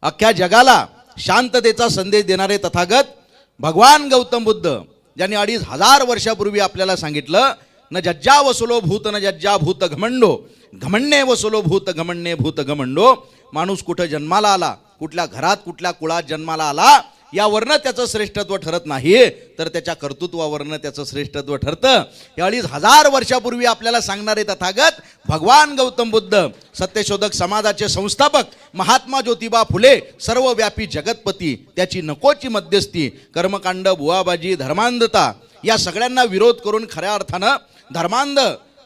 अख्ख्या जगाला शांततेचा संदेश देणारे तथागत भगवान गौतम बुद्ध, ज्यांनी 2500 वर्षापूर्वी आपल्याला सांगितलं, न जज्जा वसुलो भूत न जज्जा भूत घमंडो, घमंडे वसुलो भूत घमंडे भूत घमंडो. माणूस कुठं जन्माला आला, कुठल्या घरात कुठल्या कुळात जन्माला आला, यावरनं त्याचं श्रेष्ठत्व ठरत नाही, तर त्याच्या कर्तृत्वावरनं त्याचं श्रेष्ठत्व ठरतं. 2500 वर्षापूर्वी आपल्याला सांगणारे तथागत भगवान गौतम बुद्ध, सत्यशोधक समाजाचे संस्थापक महात्मा ज्योतिबा फुले, सर्वव्यापी जगतपती, त्याची नकोची मध्यस्थी, कर्मकांड, बुवाबाजी, धर्मांधता या सगळ्यांना विरोध करून खऱ्या अर्थानं धर्मांध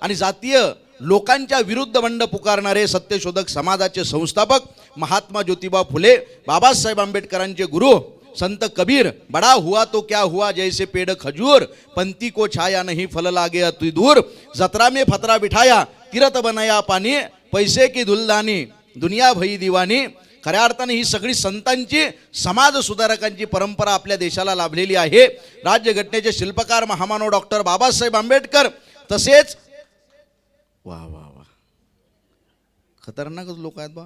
आणि जातीय लोकांच्या विरुद्ध बंड पुकारणारे सत्यशोधक समाजाचे संस्थापक महात्मा ज्योतिबा फुले, बाबासाहेब आंबेडकरांचे गुरु संत कबीर, बड़ा हुआ तो क्या हुआ जैसे पेड़ खजूर, पंथी को छाया नहीं फल लागे अति दूर, जत्रा में फतरा बिठाया तीरथ बनाया पानी, पैसे की दुलदानी दुनिया भई दिवानी. खऱ्या अर्थाने ही सगळी संतांची, समाज सुधारकांची परंपरा आपल्या देशाला लाभलेली आहे. राज्यघटनेचे शिल्पकार महामानव डॉक्टर बाबासाहेब आंबेडकर, तसेच वा वा वा खतरनाकच लोक आहेत बा.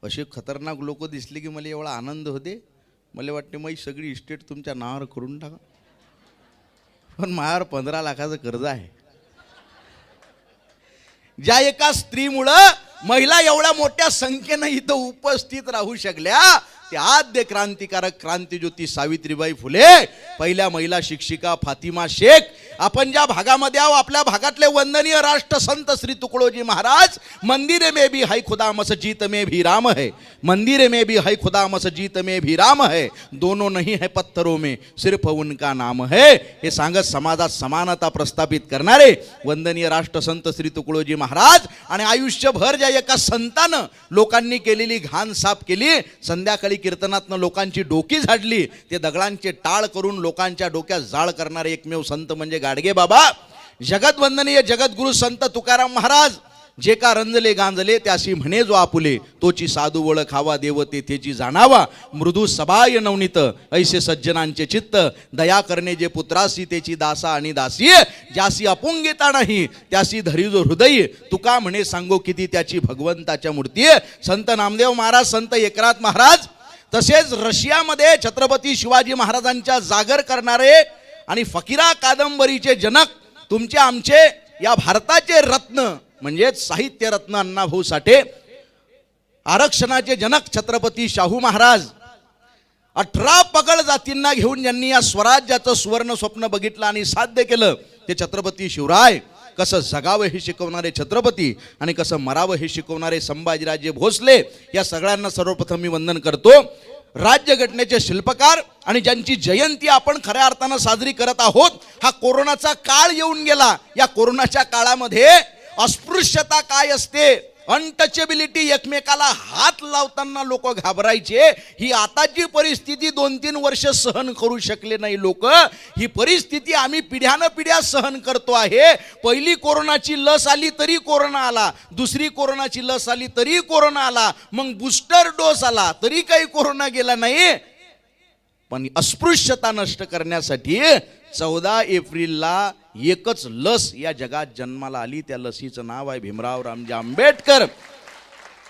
असे खतरनाक लोक दिसले की मला एवढा आनंद होते. मला वाटते मग सगळी इस्टेट तुमच्या नावावर करून टाका, पण माझ्यावर 15 लाखाचं कर्ज आहे. ज्या एका स्त्रीमुळं महिला एवढ्या मोठ्या संख्येनं इथं उपस्थित राहू शकल्या, ते आद्य क्रांतिकारक क्रांतिज्योती सावित्रीबाई फुले, पहिल्या महिला शिक्षिका फातिमा शेख. आपण ज्या भागामध्ये आहो, आपल्या भागातले वंदनीय राष्ट्रसंत श्री तुकडोजी महाराज, मंदिर में भी है खुदा मस्जिद में भी राम है, मंदिर में भी है खुदा मस्जिद में भी राम है, दोनों नहीं है पत्थरों में सिर्फ उनका नाम है. हे सांगत समाजात समानता प्रस्थापित करणारे वंदनीय राष्ट्रसंत श्री तुकडोजी महाराज, आणि आयुष्यभर ज्या एका संतानं लोकांनी केलेली घाण साफ केली, संध्याकाळी कीर्तनातनं लोकांची डोकी झाडली, ते दगडांचे टाळ करून लोकांच्या डोक्यात जाळ करणारे एकमेव संत म्हणजे गाडगे बाबा. जगतवंदनीय जगद्गुरु संत तुकाराम महाराज, जे का रंजले गांजले त्यासी म्हणे जो आपुले, तोची साधू वळ खावा देव तेथेची जाणावा, मृदू सबाय नवनीत ऐसे सज्जनांचे चित्त, दया करणे जे पुत्रासी तेची दासा आणि दासी, ज्यासी अपुंगिता नाही त्यासी धरी जो हृदय, तुका म्हणे सांगो किती त्याची भगवंताच्या मूर्ती. संत नामदेव महाराज, संत एकनाथ महाराज, तसेच रशियामध्ये छत्रपती शिवाजी महाराजांच्या जागर करणारे आणि फकीरा कादंबरीचे जनक, तुमचे आमचे या भारताचे रत्न म्हणजेच साहित्य रत्न अण्णाभाऊ साठे, आरक्षणाचे जनक छत्रपती शाहू महाराज, 18 पगड जातींना घेऊन ज्यांनी या स्वराज्याचं सुवर्ण स्वप्न बघितलं आणि साध्य केलं, ते छत्रपती शिवराय. कसं जगावं हे शिकवणारे छत्रपती आणि कसं मरावं हे शिकवणारे संभाजीराजे भोसले, या सगळ्यांना सर्वप्रथम मी वंदन करतो. राज्यघटनेचे शिल्पकार आणि ज्यांची जयंती आपण खऱ्या अर्थानं साजरी करत आहोत. हा कोरोनाचा काळ येऊन गेला, या कोरोनाच्या काळामध्ये अस्पृश्यता काय असते, अनटचेबिलिटी, एकमेकाला हात लावताना लोक घाबरायचे, ही आताची परिस्थिती 2-3 वर्ष सहन करू शकले नाही लोक. ही परिस्थिती आम्ही पिढ्यानं पिढ्या सहन करतो आहे. पहिली कोरोनाची लस आली तरी कोरोना आला, दुसरी कोरोनाची लस आली तरी कोरोना आला, मग बूस्टर डोस आला तरी काही कोरोना गेला नाही. पण अस्पृश्यता नष्ट करण्यासाठी 14 एप्रिलला एकच लस या जगात जन्माला आली, त्या लसीचं नाव आहे भीमराव रामजी आंबेडकर.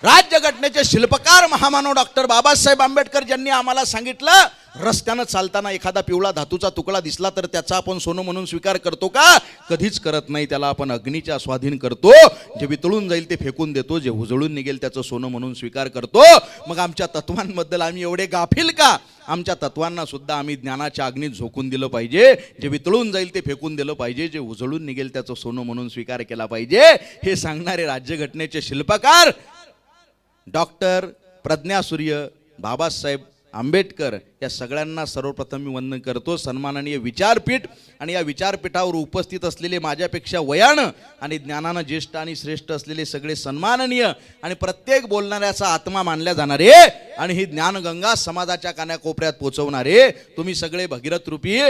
राज्यघटनेचे शिल्पकार महामानव डॉक्टर बाबासाहेब आंबेडकर, ज्यांनी आम्हाला सांगितलं, रस्त्यानं चालताना एखादा पिवळा धातूचा तुकडा दिसला तर त्याचा आपण सोनं म्हणून स्वीकार करतो का? कधीच करत नाही. त्याला आपण अग्नीच्या स्वाधीन करतो. जे वितळून जाईल ते फेकून देतो, जे उजळून निघेल त्याचं सोनं म्हणून स्वीकार करतो. मग आमच्या तत्वांबद्दल आम्ही एवढे गाफील का? आमच्या तत्वांना सुद्धा आम्ही ज्ञानाच्या अग्नीत झोकून दिलं पाहिजे. जे वितळून जाईल ते फेकून दिलं पाहिजे, जे उजळून निघेल त्याचं सोनं म्हणून स्वीकार केला पाहिजे. हे सांगणारे राज्यघटनेचे शिल्पकार डॉक्टर प्रज्ञासूर्य बाबासाहेब आंबेडकर, या सगळ्यांना सर्वप्रथम मी वंदन करतो. सन्माननीय विचारपीठ आणि या विचारपीठावर उपस्थित असलेले माझ्यापेक्षा वयानं आणि ज्ञानानं ज्येष्ठ आणि श्रेष्ठ असलेले सगळे सन्माननीय आणि प्रत्येक बोलणाऱ्याचा आत्मा मानल्या जाणारे आणि ही ज्ञानगंगा समाजाच्या कानाकोपऱ्यात पोहोचवणारे तुम्ही सगळे भगीरथ रूपी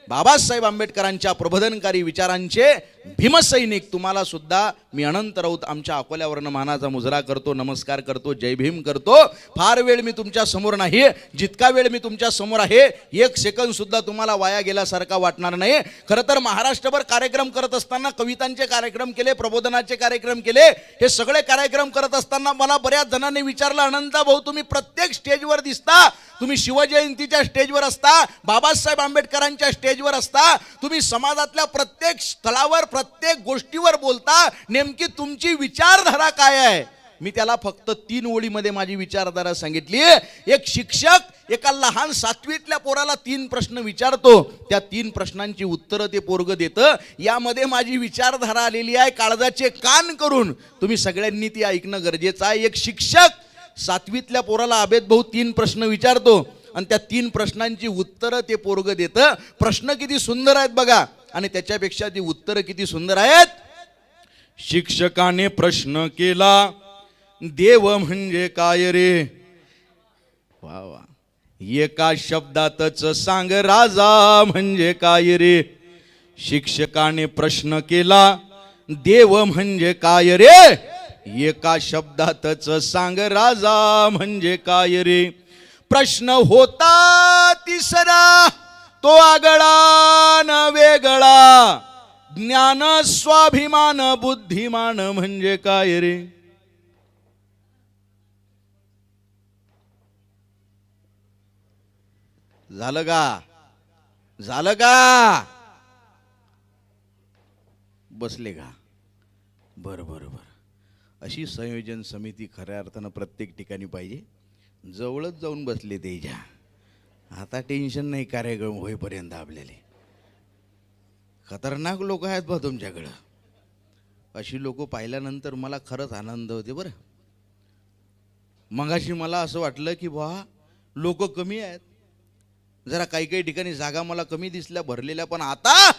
बाबासाहेब आंबेडकरांच्या प्रबोधनकारी विचारांचे भीमसैनिक तुम्हाला सुद्धा मी अनंत राऊत आमच्या अकोल्यावरनं मानाचा मुजरा करतो, नमस्कार करतो, जय भीम करतो. फार वेळ मी तुमच्या समोर नाही, जितका वेळ मी तुमच्या समोर आहे एक सेकंद सुद्धा तुम्हाला वाया गेल्यासारखा वाटणार नाही. खरं तर महाराष्ट्रभर कार्यक्रम करत असताना कवितांचे कार्यक्रम केले, प्रबोधनाचे कार्यक्रम केले, हे सगळे कार्यक्रम करत असताना मला बऱ्याच जणांनी विचारलं, अनंता भाऊ तुम्ही प्रत्येक स्टेजवर दिसता, तुम्ही शिवजयंतीच्या स्टेजवर असता, बाबासाहेब आंबेडकरांच्या स्टेजवर असता, तुम्ही समाजातल्या प्रत्येक स्थळावर प्रत्येक गोष्टीवर बोलता, नेमकी तुमची विचारधारा काय आहे? मी त्याला फक्त 3 ओळीमध्ये माझी विचारधारा सांगितली. एक शिक्षक एका लहान 7वीतल्या पोराला 3 प्रश्न विचारतो, त्या 3 प्रश्नांची उत्तरं ते पोरग देतं. यामध्ये माझी विचारधारा आलेली आहे. काळजाचे कान करून तुम्ही सगळ्यांनी ती ऐकणं गरजेचं आहे. एक शिक्षक 7वीतल्या पोराला अभेद भाऊ 3 प्रश्न विचारतो आणि त्या 3 प्रश्नांची उत्तरं ते पोरग देतं. प्रश्न किती सुंदर आहेत बघा, आणि त्याच्यापेक्षा ती उत्तरं किती सुंदर आहेत. शिक्षकाने प्रश्न केला, देव म्हणजे काय रे? वा वा. एका शब्दातच सांग राजा म्हणजे काय रे? शिक्षकाने प्रश्न केला, देव म्हणजे काय रे? एका शब्दातच सांग राजा म्हणजे काय रे? प्रश्न होता तिसरा तो आगळा न वेगळा, ज्ञान स्वाभिमान बुद्धिमान म्हणजे काय रे? झालं का? झालं का? बसले का? बरं बरं बरं. अशी संयोजन समिती खऱ्या अर्थानं प्रत्येक ठिकाणी पाहिजे. जवळच जाऊन बसले तेजा, आता टेन्शन नाही कार्यक्रम होईपर्यंत. आपल्याला खतरनाक लोक आहेत बा तुमच्याकडं. अशी लोक पाहिल्यानंतर मला खरंच आनंद होते बरं. मगाशी मला असं वाटलं की बा लोक कमी आहेत, जरा काही काही ठिकाणी जागा मला कमी दिसल्या भरलेल्या, पण आता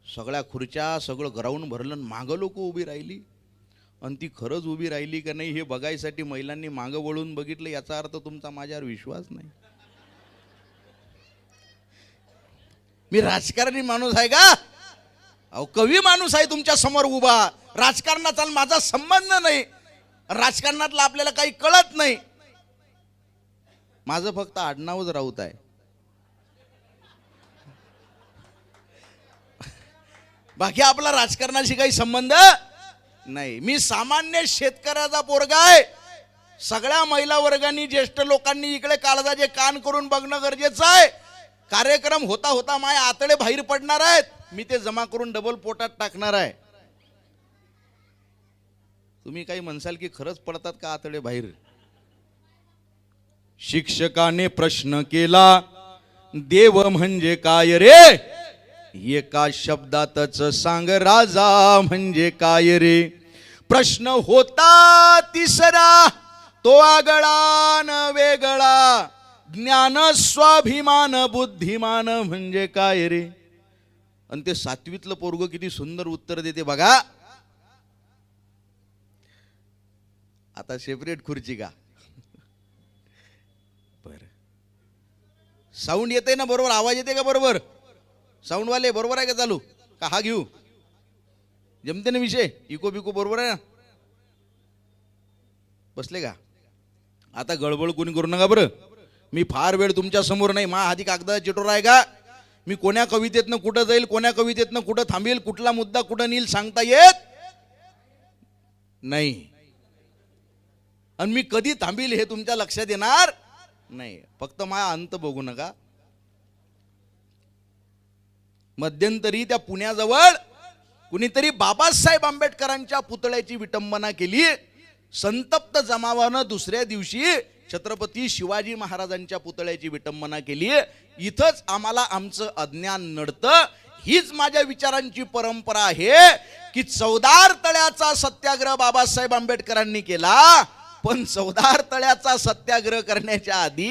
सगळ्या खुर्च्या सगळं ग्राउंड भरलं, मागं लोक उभी राहिली. आणि ती खरंच उभी राहिली का नाही हे बघायसाठी महिलांनी मागं वळून बघितलं. याचा अर्थ तुमचा माझ्यावर विश्वास नाही. मी राजकारणी माणूस आहे का? अहो कवी माणूस आहे तुमच्या समोर उभा. राजकारणाचा माझा संबंध नाही, राजकारणातलं आपल्याला काही कळत नाही. माझं फक्त आडनावच राऊत आहे. बाकी आपला राजकारणाशी काही संबंध नाही. मी सामान्य शेतकऱ्याचा पोरगा आहे. सगळ्या महिला वर्गांनी ज्येष्ठ लोकांनी इकडे काळजाचे कान करून बघणं गरजेचं आहे. कार्यक्रम होता होता माय आतडे बाहेर पडणार आहेत, मी ते जमा करून डबल पोटात टाकणार आहे. तुम्ही काही म्हणसाल की खरंच पडतात का आतडे बाहेर? शिक्षकाने प्रश्न केला, देव म्हणजे काय रे? एका शब्दातच सांग राजा म्हणजे काय रे? प्रश्न होता तिसरा तो आगळा न वेगळा, ज्ञान स्वाभिमान बुद्धिमान म्हणजे काय रे? आणि ते 7वीतलं पोरग किती सुंदर उत्तर देते बघा. आता सेपरेट खुर्ची का? बर साऊंड येते ना बरोबर? आवाज येते का बरोबर? साऊंड वाले बरोबर आहे का चालू? का हा घेऊ? जमते ना विषय? इको बिको बरोबर आहे ना? बसले का? आता गडबड कोणी करू नका बरं. मी फार वेळ तुमच्या समोर नाही. मा आधी कागदा चिटोर आहे का? मी कोण्या कवितेतनं कुठं जाईल, कोण्या कवितेतनं कुठं थांबेल, कुठला मुद्दा कुठं नेईल सांगता येत नाही. आणि मी कधी थांबील हे तुमच्या लक्षात येणार नाही. फक्त माझा अंत बघू नका. मध्यंतरी त्या पुण्याजवळ कुणीतरी बाबासाहेब आंबेडकरांच्या पुतळ्याची विटंबना केली. संतप्त जमावानं दुसऱ्या दिवशी छत्रपती शिवाजी महाराजांच्या पुतळ्याची विटंबना केली. इथंच आम्हाला आमचं अज्ञान नडतं. हीच माझ्या विचारांची परंपरा आहे की चौदार तळ्याचा सत्याग्रह बाबासाहेब आंबेडकरांनी केला, पण चौदार तळ्याचा सत्याग्रह करण्याच्या आधी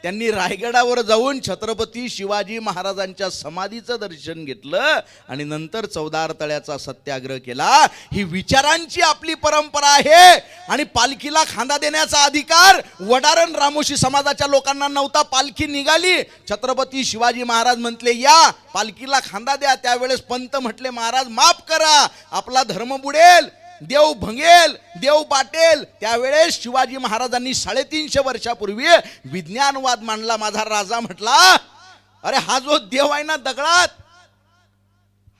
त्यांनी रायगडावर जाऊन छत्रपती शिवाजी महाराजांच्या समाधीचं दर्शन घेतलं आणि नंतर चौदार तळ्याचा सत्याग्रह केला. ही विचारांची आपली परंपरा आहे. आणि पालखीला खांदा देण्याचा अधिकार वडारण रामोशी समाजाच्या लोकांना नव्हता. पालखी निघाली, छत्रपती शिवाजी महाराज म्हटले या पालखीला खांदा द्या. त्यावेळेस पंत म्हटले महाराज माफ करा, आपला धर्म बुडेल, देव भंगेल, देव पाटेल. त्यावेळेस शिवाजी महाराजांनी 350 वर्षापूर्वी विज्ञानवाद मांडला. माझा राजा म्हटला अरे हा जो देव आहे ना दगडात,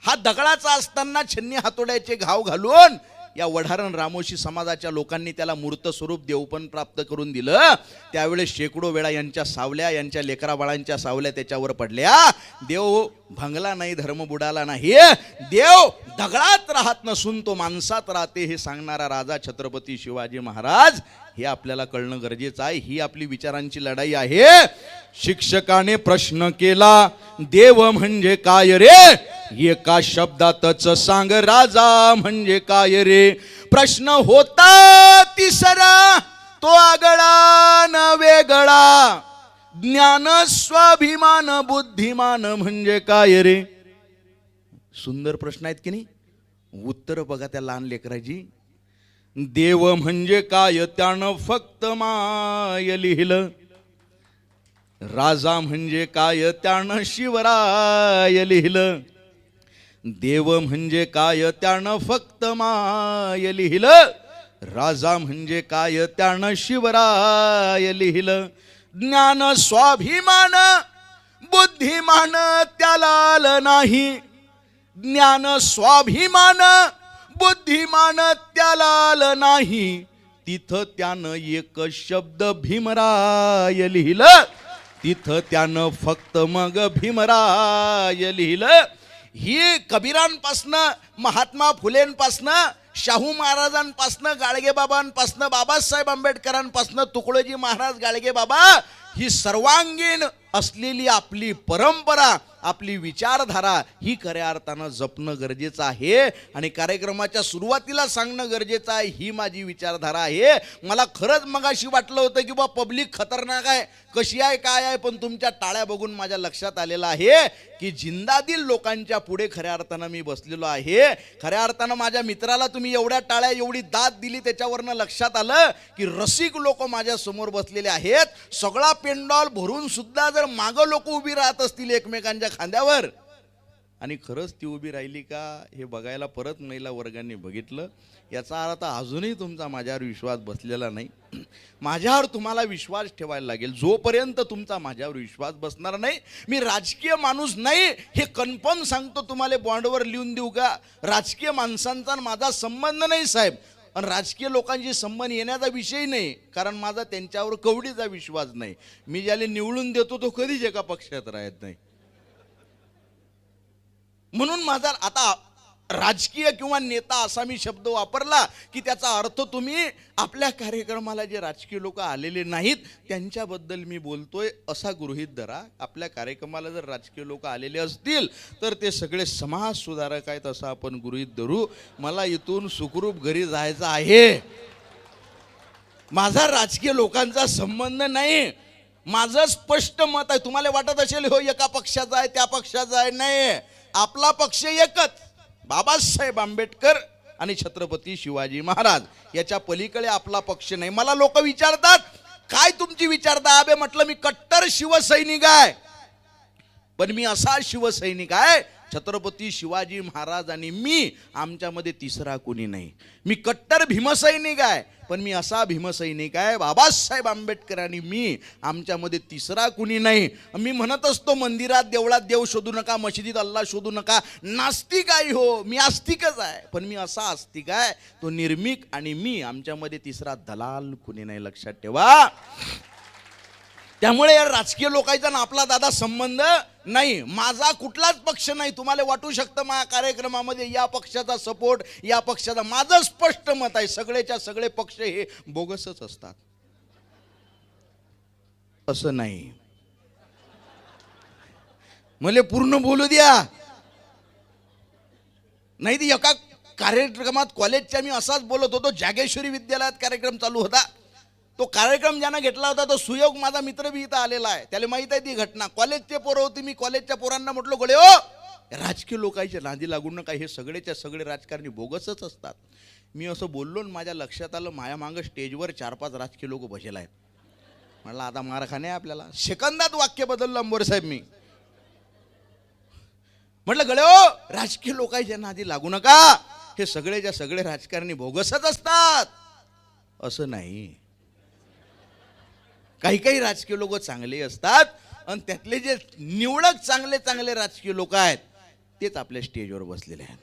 हा दगडाचा असताना छन्नी हातोड्याचे घाव घालून या वढारण रामोशी समाजाच्या लोकांनी त्याला मूर्त स्वरूप देवपण प्राप्त करून दिलं. त्यावेळेस शेकडो वेळा यांच्या सावल्या, यांच्या लेकरा बाळांच्या सावल्या त्याच्यावर पडल्या. देव भंगला नाही, धर्म बुडाला नाही. देव दगडात राहत नसून तो माणसात राहते हे सांगणारा राजा छत्रपती शिवाजी महाराज. हे आपल्याला कळणं गरजेचं आहे. ही आपली विचारांची लढाई आहे. शिक्षकाने प्रश्न केला देव म्हणजे काय रे, एका शब्दातच सांग राजा म्हणजे काय रे. प्रश्न होता तिसरा तो आगळा न वेगळा, ज्ञान स्वाभिमान बुद्धिमान म्हणजे काय रे. सुंदर प्रश्न आहेत की नाही. उत्तर बघा त्या लहान लेकराची. देव म्हणजे काय त्यानं फक्त माय लिहिलं, राजा म्हणजे काय त्यानं शिवराय लिहिलं. देव म्हणजे काय त्यानं फक्त माय लिहिलं, राजा म्हणजे काय त्यानं शिवराय लिहिलं. ज्ञान स्वाभिमान बुद्धिमान त्याला नाही, ज्ञान स्वाभिमान बुद्धिमान त्याला नाही. तिथं त्यानं एक शब्द भीमराय लिहिलं, तिथं त्यानं फक्त मग भीमराय लिहिलं. ही कबीरांपासनं, महात्मा फुलेंपासनं, शाहू महाराजांपासनं, गाडगेबाबांपासनं, बाबासाहेब आंबेडकरांपासनं, तुकडोजी महाराज गाडगे बाबा, ही सर्वांगीण असलेली आपली परंपरा, आपली विचारधारा ही खऱ्या अर्थानं जपणं गरजेचं आहे. आणि कार्यक्रमाच्या सुरुवातीला सांगणं गरजेचं आहे ही माझी विचारधारा आहे. मला खरंच मगाशी वाटलं होतं की बा पब्लिक खतरनाक आहे, कशी आहे काय आहे, पण तुमच्या टाळ्या बघून माझ्या लक्षात आलेलं आहे की जिंदादिल लोकांच्या पुढे खऱ्या अर्थानं मी बसलेलो आहे. खऱ्या अर्थानं माझ्या मित्राला तुम्ही एवढ्या टाळ्या, एवढी दाद दिली, त्याच्यावरनं लक्षात आलं की रसिक लोक माझ्या समोर बसलेले आहेत. सगळा पेंडॉल भरून सुद्धा जर मागं लोक उभी राहत असतील एकमेकांच्या खांद्यावर, आणि खरंच ती उभी राहिली का हे बघायला परत महिला वर्गाने बघितलं. याचा अर्थ अजूनही तुमचा माझ्यावर विश्वास बसलेला नाही. माझ्यावर तुम्हाला विश्वास ठेवायला लागेल. जोपर्यंत तुमचा माझ्यावर विश्वास बसणार नाही, मी राजकीय माणूस नाही हे कन्फर्म सांगतो तुम्हाला. बॉन्डवर लिहून देऊ का? राजकीय माणसांचा माझा संबंध नाही साहेब, आणि राजकीय लोकांशी संबंध येण्याचा विषय नाही, कारण माझा त्यांच्यावर कवडीचा विश्वास नाही. मी ज्याला निवडून देतो तो कधीच एका पक्षात राहत नाही. म्हणून माझा आता राजकीय किंवा नेता असा मी शब्द वापरला की त्याचा अर्थ तुम्ही आपल्या कार्यक्रमाला जे राजकीय लोक आलेले नाहीत त्यांच्याबद्दल मी बोलतोय असा गृहीत धरा. आपल्या कार्यक्रमाला जर राजकीय लोक आलेले असतील तर ते सगळे समाज सुधारक आहेत असं आपण गृहीत धरू. मला इथून सुखरूप घरी जायचं आहे. माझा राजकीय लोकांचा संबंध नाही. माझं स्पष्ट मत आहे. तुम्हाला वाटत असेल हो एका पक्षाचा आहे त्या पक्षाचा आहे, नाही. आपला पक्ष एकच, बाबासाहेब आंबेडकर आणि छत्रपती शिवाजी महाराज. याच्या पलीकडे आपला पक्ष नाही. मला लोक विचारतात काय तुमची विचारता आबे, म्हटलं मी कट्टर शिवसैनिक आहे, पण मी असा शिवसैनिक आहे छत्रपती शिवाजी महाराज आणि मी, आमच्यामध्ये तिसरा कोणी नाही. मी कट्टर भीमसैनिक आहे, पण मी असा भीमसैनिक आहे बाबासाहेब आंबेडकर आणि मी, आमच्यामध्ये तिसरा कुणी नाही. मी म्हणत असतो मंदिरात देवळात देव शोधू नका, मशिदीत अल्लाह शोधू नका. नास्तिक आहे हो, मी आस्तिकच आहे, पण मी असा आस्तिक आहे तो निर्मिक, आणि मी, आमच्यामध्ये तिसरा दलाल कुणी नाही. लक्षात ठेवा. त्यामुळे या राजकीय लोकांचा ना आपला दादा संबंध नाही. माझा कुठलाच पक्ष नाही. तुम्हाला वाटू शकतं माझ्या कार्यक्रमामध्ये या पक्षाचा सपोर्ट, या पक्षाचा. माझं स्पष्ट मत आहे सगळेच्या सगळे पक्ष हे बोगसच असतात असं नाही. मला पूर्ण बोलू द्या. नाही ती एका कार्यक्रमात कॉलेजच्या मी असाच बोलत होतो. जागेश्वरी विद्यालयात कार्यक्रम चालू होता. तो कार्यक्रम ज्यानं घेतला होता तो सुयोग माझा मित्र बी इथं आलेला आहे, त्याला माहित आहे ती घटना. कॉलेजचे पोरं होती, मी कॉलेजच्या पोरांना म्हटलं गोळे हो, राजकीय लोकांच्या नादी लागून नका, हे सगळेच्या सगळे राजकारणी बोगसच असतात. मी असं बोललो आणि माझ्या लक्षात आलं माया मागं स्टेजवर 4-5 राजकीय लोक बसेल आहेत. म्हटलं आता मार खाणे आपल्याला. सेकंदात वाक्य बदललं अंबोरे साहेब. मी म्हटलं गळे हो, राजकीय लोकांच्या नादी लागू नका, हे सगळेच्या सगळे राजकारणी बोगसच असतात. असं नाही, काही काही राजकीय लोक चांगले असतात आणि त्यातले जे निवडक चांगले चांगले राजकीय लोक आहेत तेच आपल्या स्टेजवर बसलेले आहेत.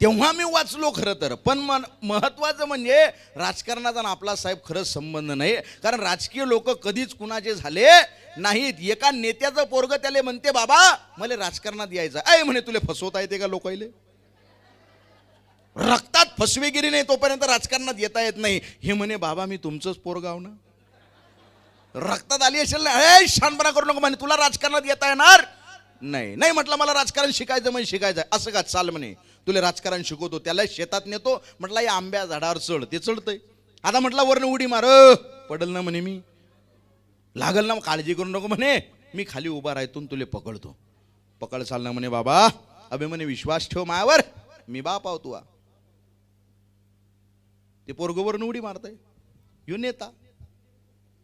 तेव्हा मी वाचलो खरं तर. पण महत्वाचं म्हणजे राजकारणाचा आपला साहेब खरंच संबंध नाही, कारण राजकीय लोक कधीच कुणाचे झाले नाहीत. एका नेत्याचं पोरग त्याला म्हणते बाबा मला राजकारणात यायचं आहे, म्हणे तुला फसवता येते का लोकायले? रक्तात फसवेगिरी नाही तोपर्यंत राजकारणात येता येत नाही. हे म्हणे बाबा मी तुमचंच पोरगाव ना, रक्तात आली असेल ना, शानपणा करू नको म्हणे, तुला राजकारणात येता येणार नाही. नाही म्हटलं मला राजकारण शिकायचं म्हणजे शिकायचं. असं का, चाल म्हणे तुला राजकारण शिकवतो. त्याला शेतात नेतो, म्हटलं या आंब्या झाडावर चढ, ते चढतंय. आता म्हटलं वरनं उडी मार, पडल ना म्हणे, मी लागल ना, काळजी करू नको म्हणे, मी खाली उभा राहतून तुले पकडतो. पकड चाल ना म्हणे बाबा. अबे म्हणे विश्वास ठेव मायावर, मी बाप आहो तुआ. ते पोरगोवरनं उडी मारतय, यो नेता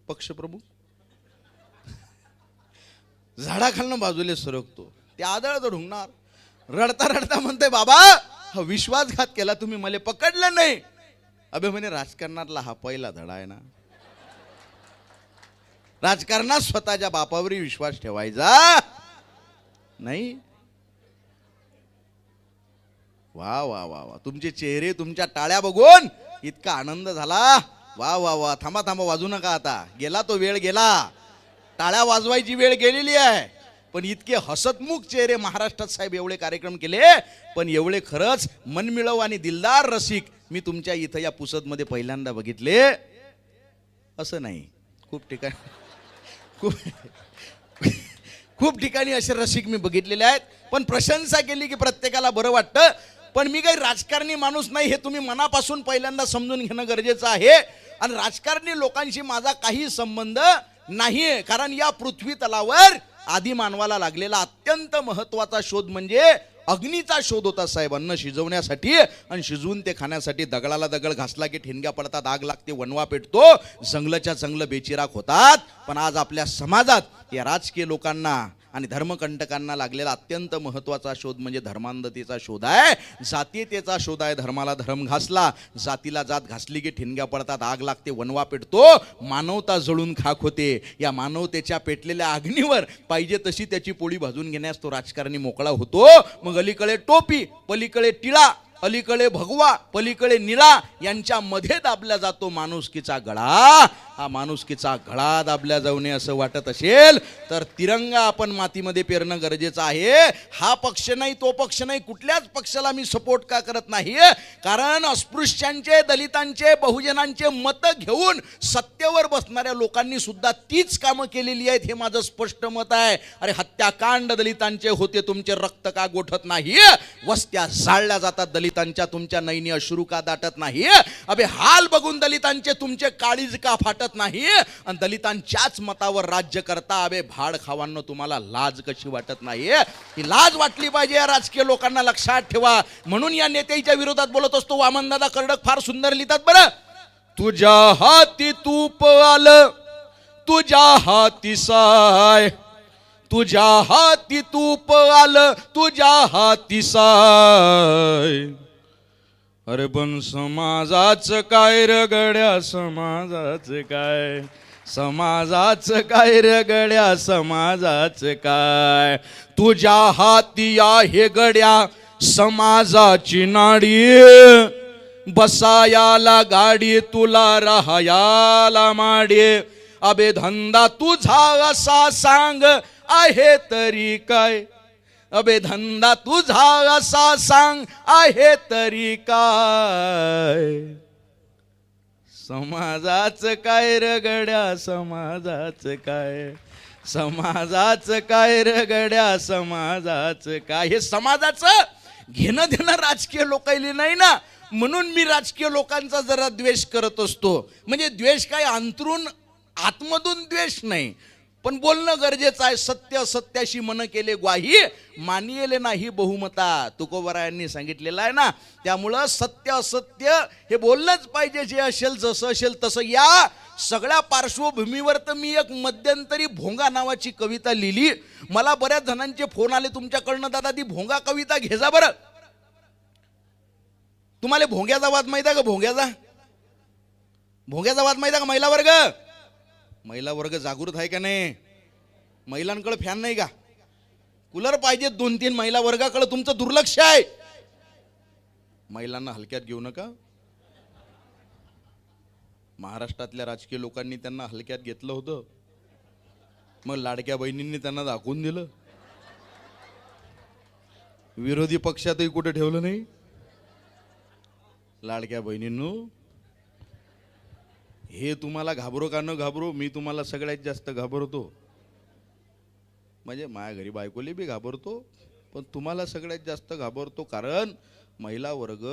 पक्षप्रमुख झाडाखालनं बाजूले सरकतो. ते आदळत ढुंगणार, रडता रडता म्हणते बाबा हा विश्वासघात केला तुम्ही, मला पकडलं नाही. अबे म्हणे राजकारणातला हा पहिला धडा आहे ना, राजकारणात स्वतःच्या बापावरही विश्वास ठेवायचा नाही. वा वा वा वा, तुमचे चेहरे तुमच्या टाळ्या बघून इतका आनंद झाला. वा वा वा, थांबा थांबा, वाजू नका आता, गेला तो वेळ गेला, टाळ्या वाजवायची वेळ गेलेली आहे. पण इतके हसतमुख चेहरे महाराष्ट्रात साहेब एवढे कार्यक्रम केले, पण एवढे खरंच मनमिळव आणि दिलदार रसिक मी तुमच्या इथं या पुसदमध्ये पहिल्यांदा बघितले. असं नाही, खूप ठिकाणी खूप ठिकाणी असे रसिक मी बघितलेले आहेत. पण प्रशंसा केली की प्रत्येकाला बरं वाटतं. पण मी काही राजकारणी माणूस नाही, हे तुम्ही मनापासून पहिल्यांदा समजून घेणं गरजेचं आहे. आणि राजकारणी लोकांशी माझा काही संबंध नाहीये, कारण या पृथ्वी तलावर आदी मानवाला लागलेला अत्यंत महत्वाचा शोध म्हणजे अग्नीचा शोध होता साहेब. अन्न शिजवण्यासाठी आणि शिजवून ते खाण्यासाठी. दगडाला दगड घासला की ठिणग्या पडतात, आग लागते, वणवा पेटतो, जंगलच्या जंगल बेचिराख होतात. पण आज आपल्या समाजात या राजकीय लोकांना आणि धर्मकंटकांना लागलेला अत्यंत महत्वाचा शोध म्हणजे धर्मांधतेचा शोध आहे, जातीयतेचा शोध आहे. धर्माला धर्म घासला, जातीला जात घासली की ठिणग्या पडतात, आग लागते, वणवा पेटतो, मानवता जळून खाक होते. या मानवतेच्या पेटलेल्या अग्नीवर पाहिजे तशी त्याची पोळी भाजून घेण्यास तो राजकारणी मोकळा होतो. मग अलीकडे टोपी, पलीकडे टिळा, अलीकडे भगवा, पलीकडे निळा, यांच्या मध्ये दाबला जातो माणुसकीचा गळा. हा माणुसकीचा गळा दाबल्या जाऊ नये असं वाटत असेल तर तिरंगा आपण मातीमध्ये पेरणं गरजेचं आहे. हा पक्ष नाही, तो पक्ष नाही, कुठल्याच पक्षाला मी सपोर्ट का करत नाही, कारण अस्पृश्यांचे, दलितांचे, बहुजनांचे मत घेऊन सत्तेवर बसणाऱ्या लोकांनी सुद्धा तीच कामं केलेली आहेत, हे माझं स्पष्ट मत आहे. अरे हत्याकांड दलितांचे होते, तुमचे रक्त का गोठत नाही? वस्त्या जाळल्या जातात दलितांच्या, तुमच्या नैनी अश्रू का दाटत नाही? अबे हाल बघून दलितांचे तुमचे काळीज का फाटत नाही? आणि दलितांच्याच मतावर राज्य करता. अबे भाड खावांनो, तुम्हाला लाज कशी वाटत नाही? ही लाज वाटली पाहिजे या राजकीय लोकांना, लक्षात ठेवा. म्हणून या नेत्याच्या विरोधात बोलत असतो. वामनदादा कर्डक फार सुंदर लिहितात बरं. तुझ्या हाती तूप आलं, तुझ्या हाती साय, तुझ्या हाती तूप आलं, तुझ्या हाती साय. अरे पण समाजाचं काय रगड्या, समाजाचं काय, समाजाचं काय रगड्या, समाजाचं काय. तुझ्या हाती आहे गड्या समाजाची नाडी, बसायाला गाडी, तुला राहायाला माडी. अबे धंदा तुझा असा सांग आहे तरी काय, अबे धंदा तुझा असा सांग आहे तरी काय. समाजाचं काय रगड्या, समाजाचं काय, समाजाचं काय रगड्या, समाजाचं काय. हे समाजाचं घेणं देणं राजकीय लोकांनी नाही ना. म्हणून मी राजकीय लोकांचा जरा द्वेष करत असतो. म्हणजे द्वेष काय अंतरून आतमधून द्वेष नाही, पण बोलणं गरजेचं आहे. सत्य सत्याशी मन केले ग्वाही, मानियले नाही बहुमता, तुकोबरायांनी सांगितलेलं आहे ना. त्यामुळं सत्य असत्य हे बोललंच पाहिजे. जे असेल जसं असेल तसं. या सगळ्या पार्श्वभूमीवर तर मी एक मध्यंतरी भोंगा नावाची कविता लिहिली. मला बऱ्याच जणांचे फोन आले तुमच्याकडनं, दादा ती भोंगा कविता घे जा बरं. तुम्हाला भोंग्याचा वाद माहिती आहे का? भोंग्याचा वाद माहिती आहे का? महिला वर्ग जागृत आहे का नाही? महिलांकडे फॅन नाही का? कूलर पाहिजे 2-3 महिला वर्गाकडे. तुमचं दुर्लक्ष आहे. महिलांना हलक्यात घेऊ नका. महाराष्ट्रातल्या राजकीय लोकांनी त्यांना हलक्यात घेतलं होतं, मग लाडक्या बहिणींनी त्यांना दाखवून दिलं. विरोधी पक्षातही कुठे ठेवलं नाही. लाडक्या बहिणींनो, हे तुम्हाला घाबरो का न घाबरो, मी तुम्हाला सगळ्यात जास्त घाबरतो. म्हणजे माझ्या घरी बायकोले बी घाबरतो, पण तुम्हाला सगळ्यात जास्त घाबरतो. कारण महिला वर्ग,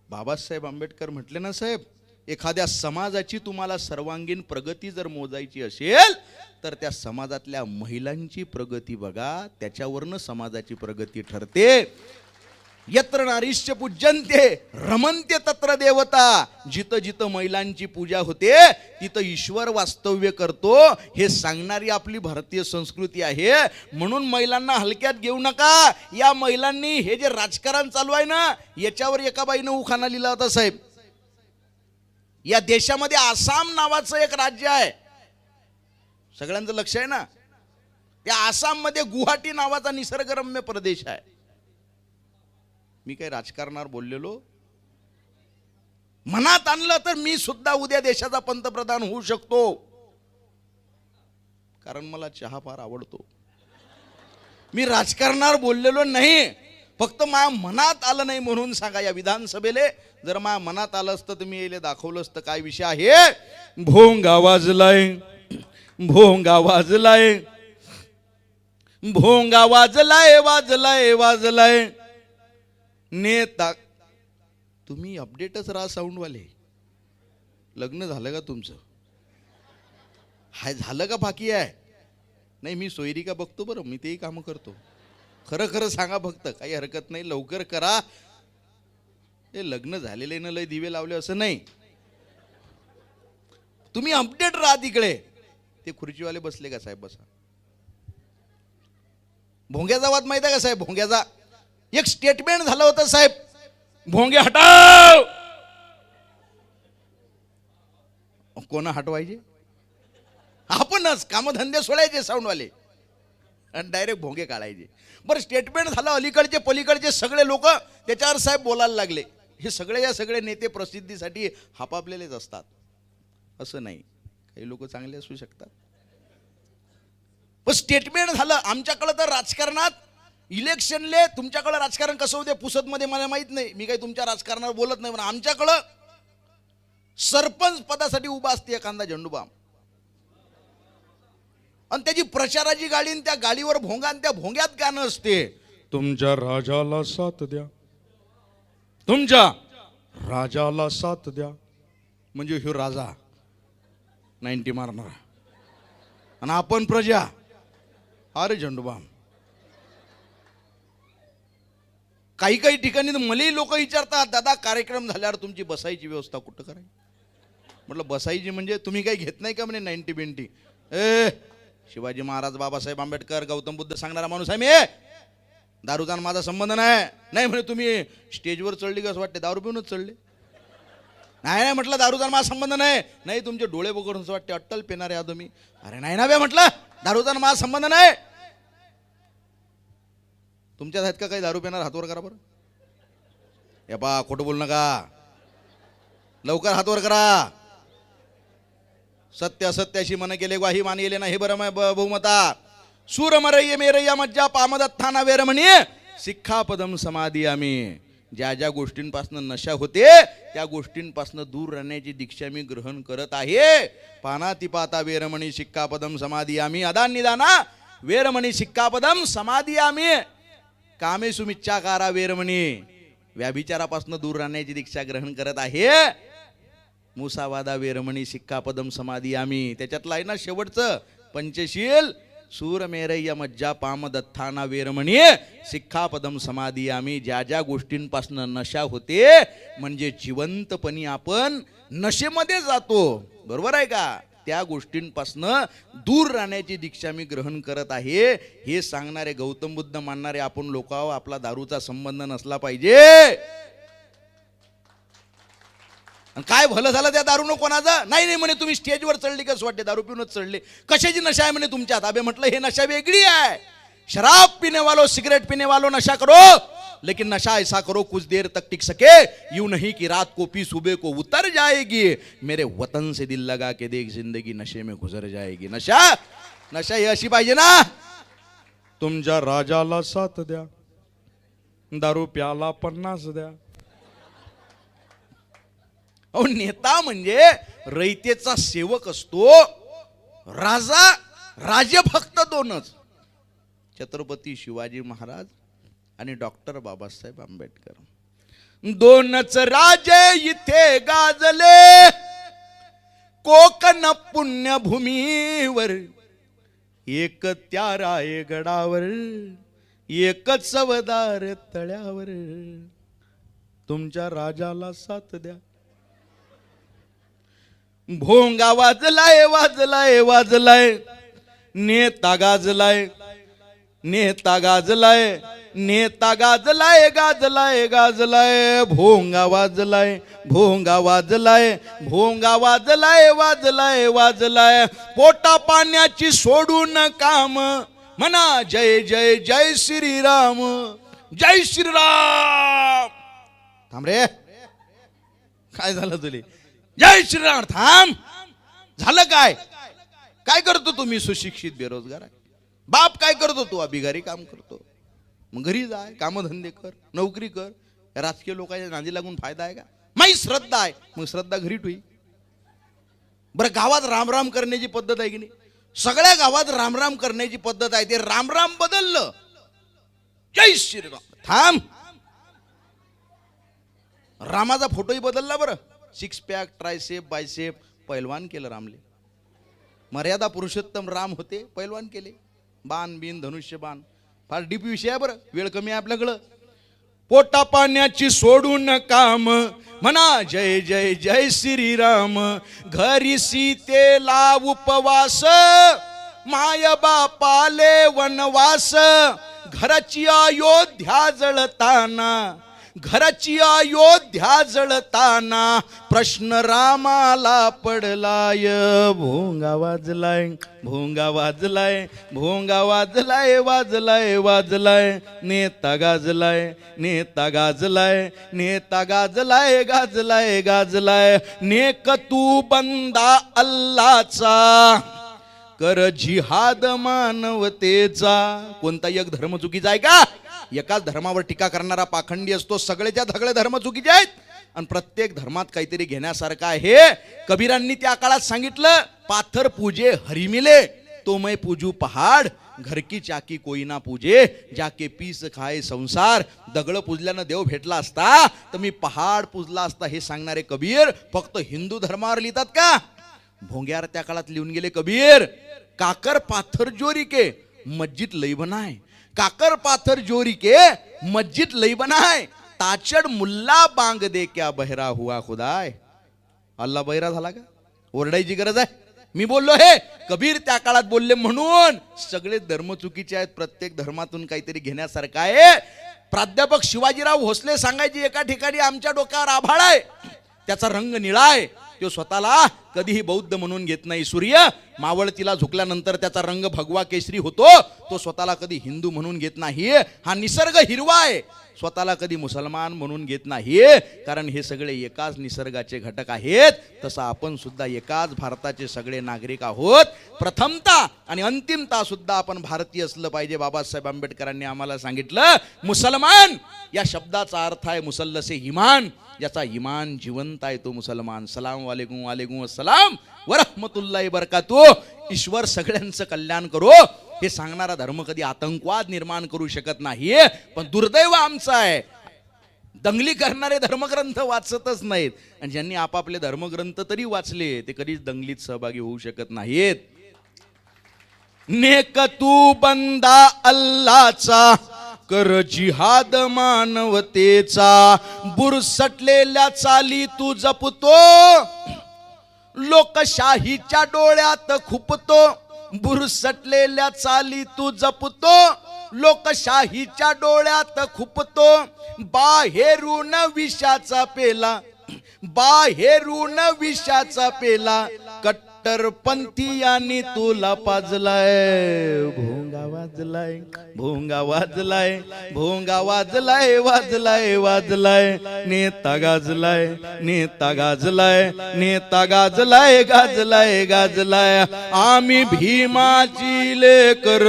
बाबासाहेब आंबेडकर म्हटले ना साहेब, एखाद्या समाजाची तुम्हाला सर्वांगीण प्रगती जर मोजायची असेल तर त्या समाजातल्या महिलांची प्रगती बघा, त्याच्यावरनं समाजाची प्रगती ठरते. यत्र नारीश्च पूज्यन्ते रमन्ते तत्र देवता. जिथं जिथं महिलांची पूजा होते तिथं ईश्वर वास्तव्य करतो, हे सांगणारी आपली भारतीय संस्कृती आहे. म्हणून महिलांना हलक्यात घेऊ नका. या महिलांनी हे जे राजकारण चालू आहे ना, याच्यावर एका बाईनं उखाणा लिहिला होता साहेब. या देशामध्ये आसाम नावाचं एक राज्य आहे, सगळ्यांचं लक्ष आहे ना. त्या आसाम मध्ये गुवाहाटी नावाचा निसर्गरम्य प्रदेश आहे. मी काही राजकारणावर बोललेलो, मनात आणलं तर मी सुद्धा उद्या देशाचा पंतप्रधान होऊ शकतो, कारण मला चहा फार आवडतो. मी राजकारणावर बोललेलो नाही, फक्त माझ्या मनात आलं नाही म्हणून सांगा. या विधानसभेले जर माझ्या मनात आलं असतं तर मी येले दाखवलं असतं. काय विषय आहे? भोंगा वाजलाय, भोंगा वाजलाय, भोंगा वाजलाय, वाजलाय वाजलाय नेता. तुम्ही अपडेटच राहा साऊंडवाले. लग्न झालं का तुमचं? हाय झालं का बाकी आहे? नाही, मी सोयरी का बघतो बरं, मी तेही कामं करतो. खरं खरं सांगा फक्त, काही हरकत नाही, लवकर करा. हे लग्न झालेले ना लय दिवे लावले असं नाही. तुम्ही अपडेट राहा तिकडे. ते खुर्चीवाले बसले का साहेब? बसा. भोंग्याचा वाद माहिती आहे का साहेब? भोंग्याचा एक स्टेटमेंट झालं होतं साहेब, भोंगे हटाव. कोण हटवायचे? आपणच. कामधंदे सोडायचे साऊंडवाले आणि डायरेक्ट भोंगे काढायचे. बरं, स्टेटमेंट झालं, अलीकडचे पलीकडचे सगळे लोक त्याच्यावर साहेब बोलायला लागले. हे सगळे या सगळे नेते प्रसिद्धीसाठी हापापलेलेच असतात असं नाही, काही लोक चांगले असू शकतात. पण स्टेटमेंट झालं. आमच्याकडे तर राजकारणात इलेक्शनले, तुमच्याकडे राजकारण कसं होते पुसदमध्ये मला माहित नाही, मी काही तुमच्या राजकारणावर बोलत नाही, पण आमच्याकडं सरपंच पदासाठी उभा असते एखादा झेंडूबाम, आणि त्याची प्रचाराची गाडी, आणि त्या गाडीवर भोंगा, आणि त्या भोंग्यात गाणं असते, तुमच्या राजाला साथ द्या, तुमच्या राजाला साथ द्या. म्हणजे ह्यो राजा 90 मारणार आणि आपण प्रजा. अरे झेंडूबाम. काही काही ठिकाणी मलाही लोक विचारतात, दादा कार्यक्रम झाल्यावर तुमची बसायची व्यवस्था कुठं करायची? म्हटलं बसायची म्हणजे तुम्ही काही घेत नाही का म्हणे 90-20? शिवाजी महाराज, बाबासाहेब आंबेडकर, गौतम बुद्ध सांगणारा माणूस आहे मी. दारूचा माझा संबंध नाही. नाही म्हणे तुम्ही स्टेजवर चढली का असं वाटते दारू पिऊनच चढले. नाही नाही म्हटलं दारूचा माझा संबंध नाही. नाही तुमचे डोळे बघून असं वाटते अट्टल पेणारे आहात तुम्ही. अरे नाही ना बे म्हटलं, दारूचा माझा संबंध नाही. तुमच्यात आहेत का काही दारू पिणार? हातवर करा बरं. या पा खोटं बोल नका, लवकर हातवर करा. सत्य असत्याशी मन केले ग्वाही, मानिले ना हे बरं बहुमता. सूर मरయ్య मेरయ్య मज्जा पामदत्थाना वेर म्हणे शिक्षापदम समाधी. आम्ही ज्या ज्या गोष्टींपासून नशा होते त्या गोष्टींपासून दूर राहण्याची दीक्षा मी ग्रहण करत आहे. पानातिपाता वेरमणी शिक्कापदम समाधी आम्ही. अदान निदाना वेरमणी शिक्कापदम समाधी आम्ही. कामेसु मिच्छाकारा वेरमणी. व्याभिचारापासून दूर राहण्याची दीक्षा ग्रहण करत आहे. मुसावादा वेरमणी सिक्खापदम समाधी आम्ही, त्याच्यातलं आहे ना शेवटचं पंचशील, सूरमेरय्य मज्जा पाम दत्ताना वेरमणी सिक्खापदम समाधी आम्ही. ज्या ज्या गोष्टींपासून नशा होते म्हणजे जिवंतपणी आपण नशेमध्ये जातो, बरोबर आहे का, त्या गोष्टींपासून दूर राहण्याची दीक्षा मी ग्रहण करत आहे. हे सांगणारे गौतम बुद्ध मानणारे आपण लोक आहो. आपला दारूचा संबंध नसला पाहिजे. काय भलं झालं त्या दारूनं कोणाचं नाही. नाही म्हणे तुम्ही स्टेजवर चढली कसं वाटते, दारू पिऊनच चढले, कशाची नशा आहे म्हणे तुमच्यात. अबे म्हटलं हे नशा वेगळी आहे. शराब पीने वालो सिगरेट पीने वालो नशा करो, लेकिन नशा ऐसा करो कुछ देर तक टिक सके, यूं नहीं कि रात को पी सुबह को उतर जाएगी. मेरे वतन से दिल लगा के देख जिंदगी नशे में गुजर जाएगी. नशा नशा ही अशी पाहिजे ना. तुमच्या राजाला 7 द्या, दारू प्याला 50 द्या. अहो नेता म्हणजे रयतेचा सेवक असतो. राजा राजे फक्त 2च, छत्रपती शिवाजी महाराज आणि डॉक्टर बाबासाहेब आंबेडकर. 2च राजे इथे गाजले कोकण पुण्यभूमीवर, एक त्या रायगडावर, एक चवदार तळ्यावर. तुमच्या राजाला 7 द्या. भोंगा वाजलाय वाजलाय वाजलाय, नेता गाजलाय नेता गाजलाय, नेता गाजलाय गाजलाय गाजलाय. भोंगा वाजलाय भोंगा वाजलाय, भोंगा वाजलाय वाजलाय वाजलाय. पोटा पाण्याची सोडून काम म्हणा जय जय जय श्रीराम, जय श्रीराम. थांब रे, काय झालं तुले, जय श्रीराम थांब. झालं काय, काय करतो तुम्ही सुशिक्षित बेरोजगार आहे. बाप काय करतो, तू अभिगारी काम करतो. मग घरी जाय, कामधंदे कर, नोकरी कर. राजकीय लोकांच्या नादी लागून फायदा आहे का. माही श्रद्धा आहे, मग श्रद्धा घरी ठेवी. बरं गावात रामराम करण्याची पद्धत आहे की नाही, सगळ्या गावात रामराम करण्याची पद्धत आहे. ते रामराम बदललं, जय श्रीराम थांब. रामाचा फोटोही बदलला बरं. 6 पॅक ट्रायसेप बायसेप, पैलवान केलं रामले. मर्यादा पुरुषोत्तम राम होते, पैलवान केले. बाण बिन धनुष्य बाण फार डीप विषय आहे बरं, वेळ कमी आहे आपल्याकडं. पोटा पाण्याची सोडून काम म्हणा जय जय जय श्रीराम. घरी सीतेला उपवास, माय बापाले वनवास. घराची अयोध्या जळताना, घराची अयोध्या जळताना प्रश्न रामाला पडलाय. भोंगा वाजलाय भोंगा वाजलाय, भोंगा वाजलाय वाजलाय वाजलाय. नेता गाजलाय नेता गाजलाय, नेता गाजलाय गाजलाय गाजलाय. नेक तू बंदा अल्लाचा, कर जिहाद मानवतेचा. कोणता एक धर्म चुकीचा आहे का. एकाच धर्मावर टीका करणारा पाखंडी असतो. सगळेच्या सगळे धर्म चुकीचे आहेत आणि प्रत्येक धर्मात काहीतरी घेण्यासारखं आहे. कबीरांनी त्या काळात सांगितलं, पाथर पूजे हरी मिले, तो मैं पूजू पहाड. घर की चाकी कोई ना पूजे, जाके पीस खाए संसार. दगड पूजल्यानं देव भेटला असता तर मी पहाड पूजला असता, हे सांगणारे कबीर फक्त हिंदू धर्मावर लिहितात का. भोंग्यावर त्या काळात लिहून गेले कबीर, काकर पाथर जोरी के मस्जिद लई बनाए, काकर पाथर जोरी के मस्जिद लई बनाए. ताचड़ मुल्ला बांग दे क्या बहरा हुआ खुदाय. अल्लाह बहिरा झाला का, ओरडायची गरज आहे. मी बोललो हे कबीर त्या काळात बोलले म्हणून. सगळे धर्म चुकीचे आहेत, प्रत्येक धर्मातून काहीतरी घेण्यासारखं आहे. प्राध्यापक शिवाजीराव भोसले सांगायचे, एका ठिकाणी आमच्या डोक्यावर आभाळ आहे, त्याचा रंग निळा आहे. तो स्वतःला कधीही बौद्ध म्हणून घेत नाही. सूर्य मावळतीला झुकल्यानंतर त्याचा रंग भगवा केशरी होतो, तो स्वतःला कधी हिंदू म्हणून घेत नाही. हा निसर्ग हिरवा आहे, स्वतःला कधी मुसलमान म्हणून घेत नाही, कारण हे सगळे एकाच निसर्गाचे घटक आहेत. तसं आपण सुद्धा एकाच भारताचे सगळे नागरिक आहोत. प्रथमता आणि अंतिमता सुद्धा आपण भारतीय असलं पाहिजे. बाबासाहेब आंबेडकरांनी आम्हाला सांगितलं, मुसलमान या शब्दाचा अर्थ आहे मुसल्लसे इमान, ज्याचा इमान जिवंत आहे तो मुसलमान. सलाम वालेकुम वालेकुम अस्सलाम व रहमतुल्लाहि बरकातुह. ईश्वर सगळ्यांचं कल्याण करो हे सांगणारा धर्म कधी आतंकवाद निर्माण करू शकत नाही. पण दुर्दैव आमचं आहे, दंगली करणारे धर्मग्रंथ वाचतच नाहीत, आणि ज्यांनी आपापले धर्मग्रंथ तरी वाचले ते कधीच दंगलीत सहभागी होऊ शकत नाहीत. नेक तू बंदा अल्लाचा, कर जिहाद मानवतेचा, बुरसटलेल्या चाली तू जपतो, लोकशाहीच्या डोळ्यात खुपतो. बुरसटलेल्या चाली तू जपतो, लोकशाहीच्या डोळ्यात खुपतो. बाहेरून विषाचा पेला, बाहेरून विषाचा पेला, कट्टरपंथीयांनी तुला पाजलाय. भोंगा वाजलाय, भोंगा वाजलाय, भोंगा वाजलाय, वाजलाय वाजलाय. नेता गाजलाय, नेता गाजलाय, नेता गाजलाय, गाजलाय गाजलाय. आम्ही भीमाची लेकर,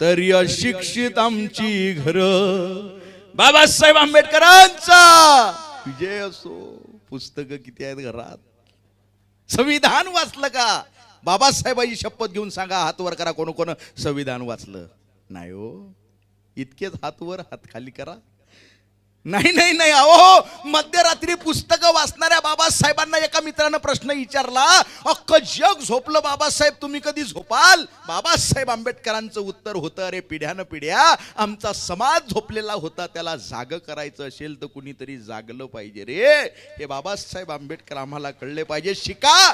तरी अशिक्षित आमची घर. बाबासाहेब आंबेडकरांचा विजय असो. पुस्तकं किती आहेत घरात? संविधान वाचलं का? बाबासाहेबांची शपथ घेऊन सांगा, हात वर करा, कोण कोण संविधान वाचलं? नाही हो, इतकेच हात वर हात खाली करा. नाही नाही नाही, अहो मध्यरात्री पुस्तकं वाचणाऱ्या बाबासाहेबांना एका मित्रानं प्रश्न विचारला, अख्खं जग झोपलं बाबासाहेब, तुम्ही कधी झोपाल? बाबासाहेब आंबेडकरांचं उत्तर होतं, अरे पिढ्यानं पिढ्या आमचा समाज झोपलेला होता, त्याला जाग करायचं असेल तर कुणीतरी जागलं पाहिजे रे. हे बाबासाहेब आंबेडकर आम्हाला कळले पाहिजे. शिका,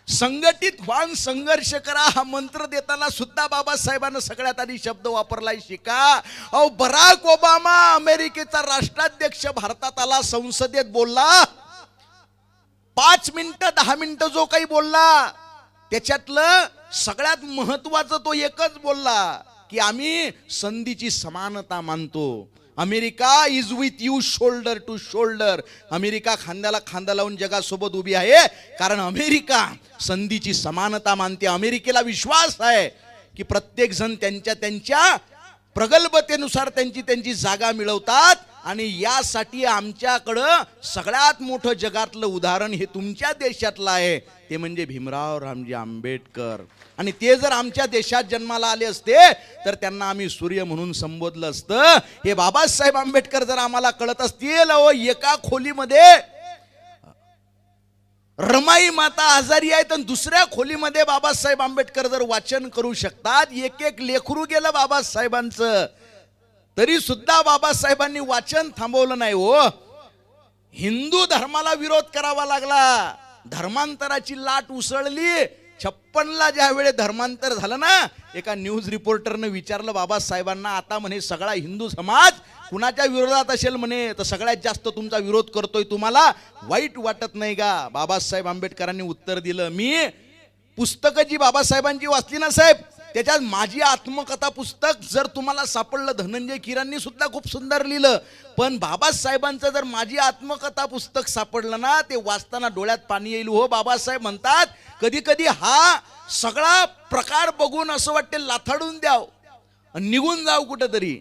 संघटित व्हान, संघर्ष करा. हा मंत्र देताना सुद्धा बाबासाहेबांना सगळ्यात आधी शब्द वापरलाय, शिका. अहो बराक ओबामा अमेरिकेचा राष्ट्राध्यक्ष भारतात आला, संसदेत बोलला, 5 मिनिटं 10 मिनिटं जो काही बोलला त्याच्यातलं सगळ्यात महत्वाचं तो एकच बोलला की आम्ही संधीची समानता मानतो. America is with you shoulder to shoulder. America खांद्याला खांदा लावून जगासोबत उभी आहे, कारण अमेरिका संधीची समानता मानते. अमेरिकेला विश्वास आहे की प्रत्येक जण त्यांच्या त्यांच्या प्रगल्भतेनुसार त्यांची त्यांची जागा मिळवतात, आणि यासाठी आमच्याकडं सगळ्यात मोठं जगातलं उदाहरण हे तुमच्या देशातलं आहे, ते म्हणजे भीमराव रामजी आंबेडकर. आणि ते जर आमच्या देशात जन्माला आले असते तर त्यांना आम्ही सूर्य म्हणून संबोधलं असतं. हे बाबासाहेब आंबेडकर जर आम्हाला कळत असतील, एका खोलीमध्ये रमाई माता आजारी आहे तर दुसऱ्या खोलीमध्ये बाबासाहेब आंबेडकर जर वाचन करू शकतात, एक एक लेकरू गेलं बाबासाहेबांचं, तरी सुद्धा बाबासाहेबांनी वाचन थांबवलं नाही. हो, हिंदू धर्माला विरोध करावा लागला, धर्मांतराची लाट उसळली. 56ला ज्या वेळेस धर्मांतर झालं ना, एका न्यूज रिपोर्टरनं विचारलं बाबासाहेबांना, आता म्हणे सगळा हिंदू समाज कुणाच्या विरोधात असेल म्हणे, तर सगळ्यात जास्त तुमचा विरोध करतोय, तुम्हाला वाईट वाटत नाही का? बाबासाहेब आंबेडकरांनी उत्तर दिलं, मी पुस्तकं जी बाबासाहेबांची वाचली ना साहेब, त्याच्यात माझी आत्मकथा पुस्तक जर तुम्हाला सापडलं, धनंजय कीरांनी सुद्धा खूप सुंदर लिहिलं, पण बाबासाहेबांचं जर माझी आत्मकथा पुस्तक सापडलं ना, ते वाचताना डोळ्यात पाणी येईल. हो, बाबासाहेब म्हणतात, कधी कधी हा सगळा प्रकार बघून असं वाटते लाथाडून द्याव आणि निघून जाव कुठंतरी,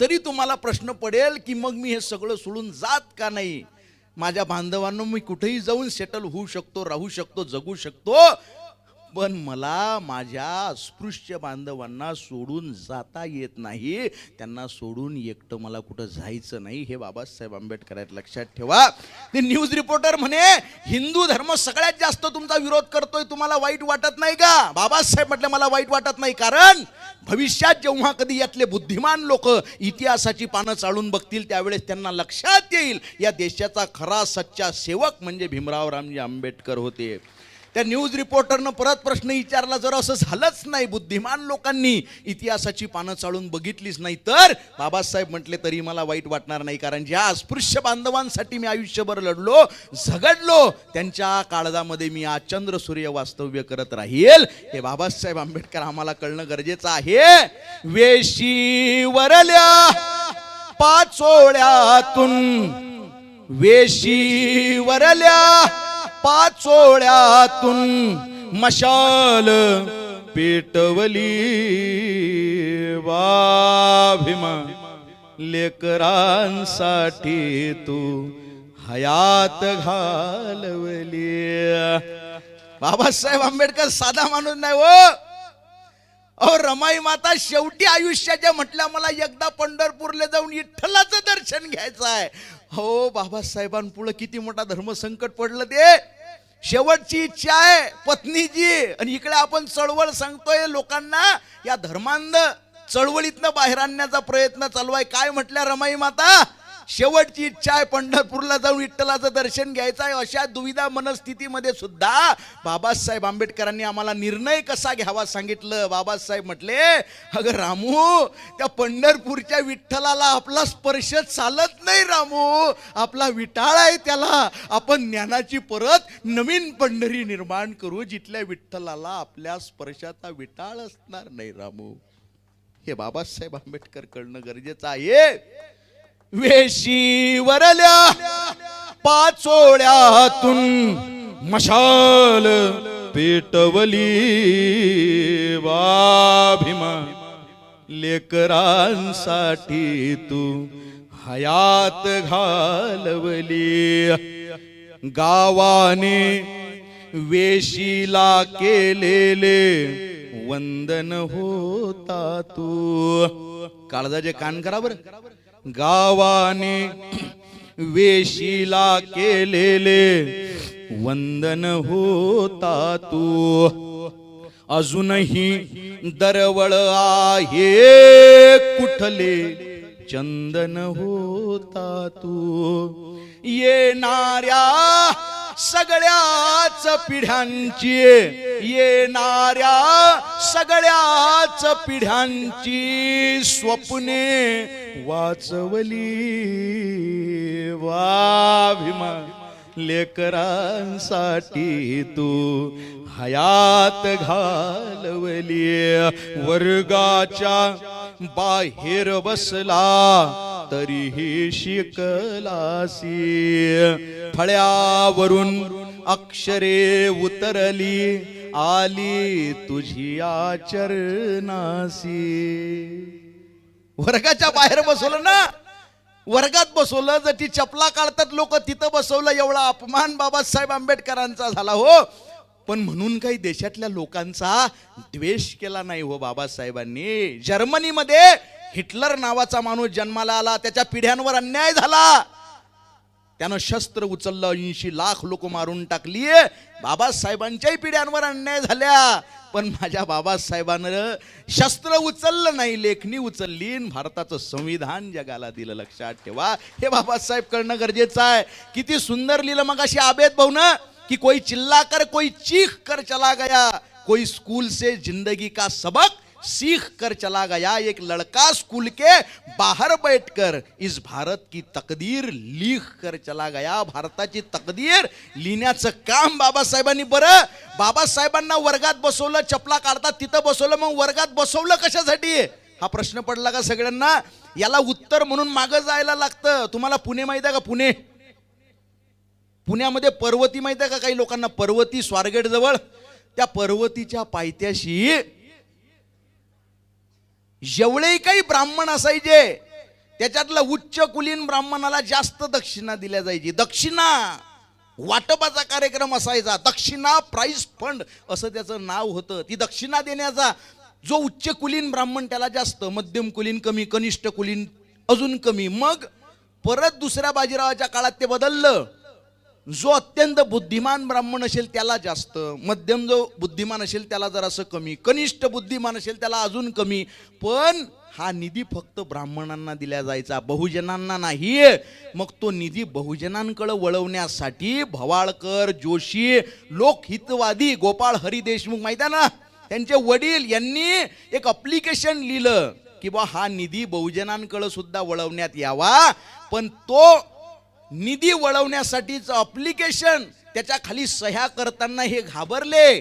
तरी तुम्हाला प्रश्न पडेल की मग मी हे सगळं सोडून जात का नाही? माझ्या बांधवांनो, मी कुठेही जाऊन सेटल होऊ शकतो, राहू शकतो, जगू शकतो, पण मला माझ्या अस्पृश्य बांधवांना सोडून जाता येत नाही, त्यांना सोडून एकटं मला कुठं जायचं नाही. हे बाबासाहेब आंबेडकर लक्षात ठेवा. ते न्यूज रिपोर्टर म्हणे, हिंदू धर्म सगळ्यात जास्त तुमचा विरोध करतोय, तुम्हाला वाईट वाटत नाही का? बाबासाहेब म्हटले, मला वाईट वाटत नाही, कारण भविष्यात जेव्हा कधी यातले बुद्धिमान लोक इतिहासाची पानं चाळून बघतील, त्यावेळेस त्यांना लक्षात येईल या देशाचा खरा सच्चा सेवक म्हणजे भीमराव रामजी आंबेडकर होते. त्या न्यूज रिपोर्टरनं परत प्रश्न विचारला, जर असं झालंच नाही, बुद्धिमान लोकांनी इतिहासाची पानं चाळून बघितलीच नाही, तर बाबासाहेब म्हटले, तरी मला वाईट वाटणार नाही, कारण ज्या अस्पृश्य बांधवांसाठी मी आयुष्यभर लढलो, झगडलो, त्यांच्या काळजामध्ये मी आज चंद्र सूर्य वास्तव्य करत राहील. हे बाबासाहेब आंबेडकर आम्हाला कळणं गरजेचं आहे. वेशी वरल्या पाचोळ्यातून, वेशी वरल्या पाचोळ्यातून मशाल पेटवली, वा भीमा लेकरांसाठी तू हयात घालवली. बाबासाहेब आंबेडकर साधा माणूस नाही हो. अहो रमाई माता शेवटी आयुष्याच्या म्हटल्या मला एकदा पंढरपूरला जाऊन विठ्ठलाचं दर्शन घ्यायचं आहे. हो बाबासाहेबांपुढे किती मोठा धर्मसंकट पडलं ते. शेवटची इच्छा आहे पत्नीची, आणि इकडे आपण चळवळ सांगतोय लोकांना, या धर्मांध चळवळीतनं बाहेर आणण्याचा प्रयत्न चालू आहे. काय म्हटल्या रमाई माता, शेवटची इच्छा आहे पंढरपूरला जाऊन विठ्ठलाचं दर्शन घ्यायचं आहे. अशा दुविधा मनस्थितीमध्ये सुद्धा बाबासाहेब आंबेडकरांनी आम्हाला निर्णय कसा घ्यावा सांगितलं. बाबासाहेब म्हटले, अगं रामू, त्या पंढरपूरच्या विठ्ठलाला आपला स्पर्श चालत नाही रामू, आपला विटाळ आहे त्याला. आपण ज्ञानाची परत नवीन पंढरी निर्माण करू, जिथल्या विठ्ठलाला आपल्या स्पर्शाचा विटाळ असणार नाही रामू. हे बाबासाहेब आंबेडकर कळणं गरजेचं आहे. वेशी वरल्या पाचोळ्यातून मशाल पेटवली, वाभिमा लेकरांसाठी तू हयात घालवली. गावाने वेशीला केलेले वंदन होता तू. काळजाचे कान करा बरं. गावाने वेशीला केलेले वंदन होता तू, अजूनही दरवळ आहे कुठले चंदन होता तू. येणाऱ्या सगळ्याच पिढ्यांची, येणाऱ्या सगळ्याच पिढ्यांची स्वप्ने वाचवली, वाभिमा लेकरांसाठी तू हयात घालवली. वर्गाच्या बाहेर बसला तरीही शिकलासी, फळ्यावरून अक्षरे उतरली आली तुझी चरणासी. वर्गाच्या बाहेर बसवलं ना, वर्गात बसवलं, जर ती चपला काढतात लोक तिथं बसवलं. एवढा अपमान बाबासाहेब आंबेडकरांचा झाला हो. पण म्हणून काही देशातल्या लोकांचा द्वेष केला नाही हो बाबासाहेबांनी. जर्मनीमध्ये हिटलर नावाचा माणूस जन्माला आला, त्याच्या पिढ्यांवर अन्याय झाला, त्यानं शस्त्र उचललं, 80 लाख लोक मारून टाकली. बाबासाहेबांच्याही पिढ्यांवर अन्याय झाल्या, पण माझ्या बाबासाहेबांनं शस्त्र उचललं नाही, लेखणी उचलली, भारताचं संविधान जगाला दिलं. लक्षात ठेवा, हे बाबासाहेब करणं गरजेचं आहे. किती सुंदर लिहिलं मग अशी आबेद भाऊ ना, कि कोई चिल्ला कर कोई चीख कर चला गया, कोई स्कूल से जिंदगी का सबक सीख कर चला गया, एक लड़का स्कूल के बाहर बैठकर इस भारत की तकदीर लिख कर चला गया. भारताची तकदीर लिहिण्याचं काम बाबासाहेबांनी. बरं, बाबासाहेबांना वर्गात बसवलं, चपला काढतात तिथं बसवलं, मग वर्गात बसवलं कशासाठी हा प्रश्न पडला का सगळ्यांना? याला उत्तर म्हणून मागं जायला लागतं. तुम्हाला पुणे माहिती आहे का? पुणे, पुण्यामध्ये पर्वती माहिती आहे का? काही लोकांना पर्वती, स्वारगेट जवळ, त्या पर्वतीच्या पायथ्याशी जेवढे काही ब्राह्मण असायचे त्याच्यातला उच्च कुलीन ब्राह्मणाला जास्त दक्षिणा दिल्या जायची. दक्षिणा वाटपाचा कार्यक्रम असायचा, दक्षिणा प्राइज फंड असं त्याचं नाव होतं. ती दक्षिणा देण्याचा जो उच्च कुलीन ब्राह्मण त्याला जास्त, मध्यम कुलीन कमी, कनिष्ठ कुलीन अजून कमी. मग परत दुसऱ्या बाजीरावाच्या काळात ते बदललं. जो अत्यंत बुद्धिमान ब्राह्मण असेल त्याला जास्त, मध्यम जो बुद्धिमान असेल त्याला जरासं कमी, कनिष्ठ बुद्धिमान असेल त्याला अजून कमी. पण हा निधी फक्त ब्राह्मणांना दिला जायचा, बहुजनांना नाही. मग तो निधी बहुजनांकडे वळवण्यासाठी भवाळकर, जोशी, लोकहितवादी गोपाळ हरी देशमुख माहिती आहे ना, त्यांचे वडील यांनी एक अप्लिकेशन लिहिलं की बा हा निधी बहुजनांकडे सुद्धा वळवण्यात यावा. पण तो निधी वळवण्यासाठीचं अप्लिकेशन, त्याच्या खाली सह्या करताना हे घाबरले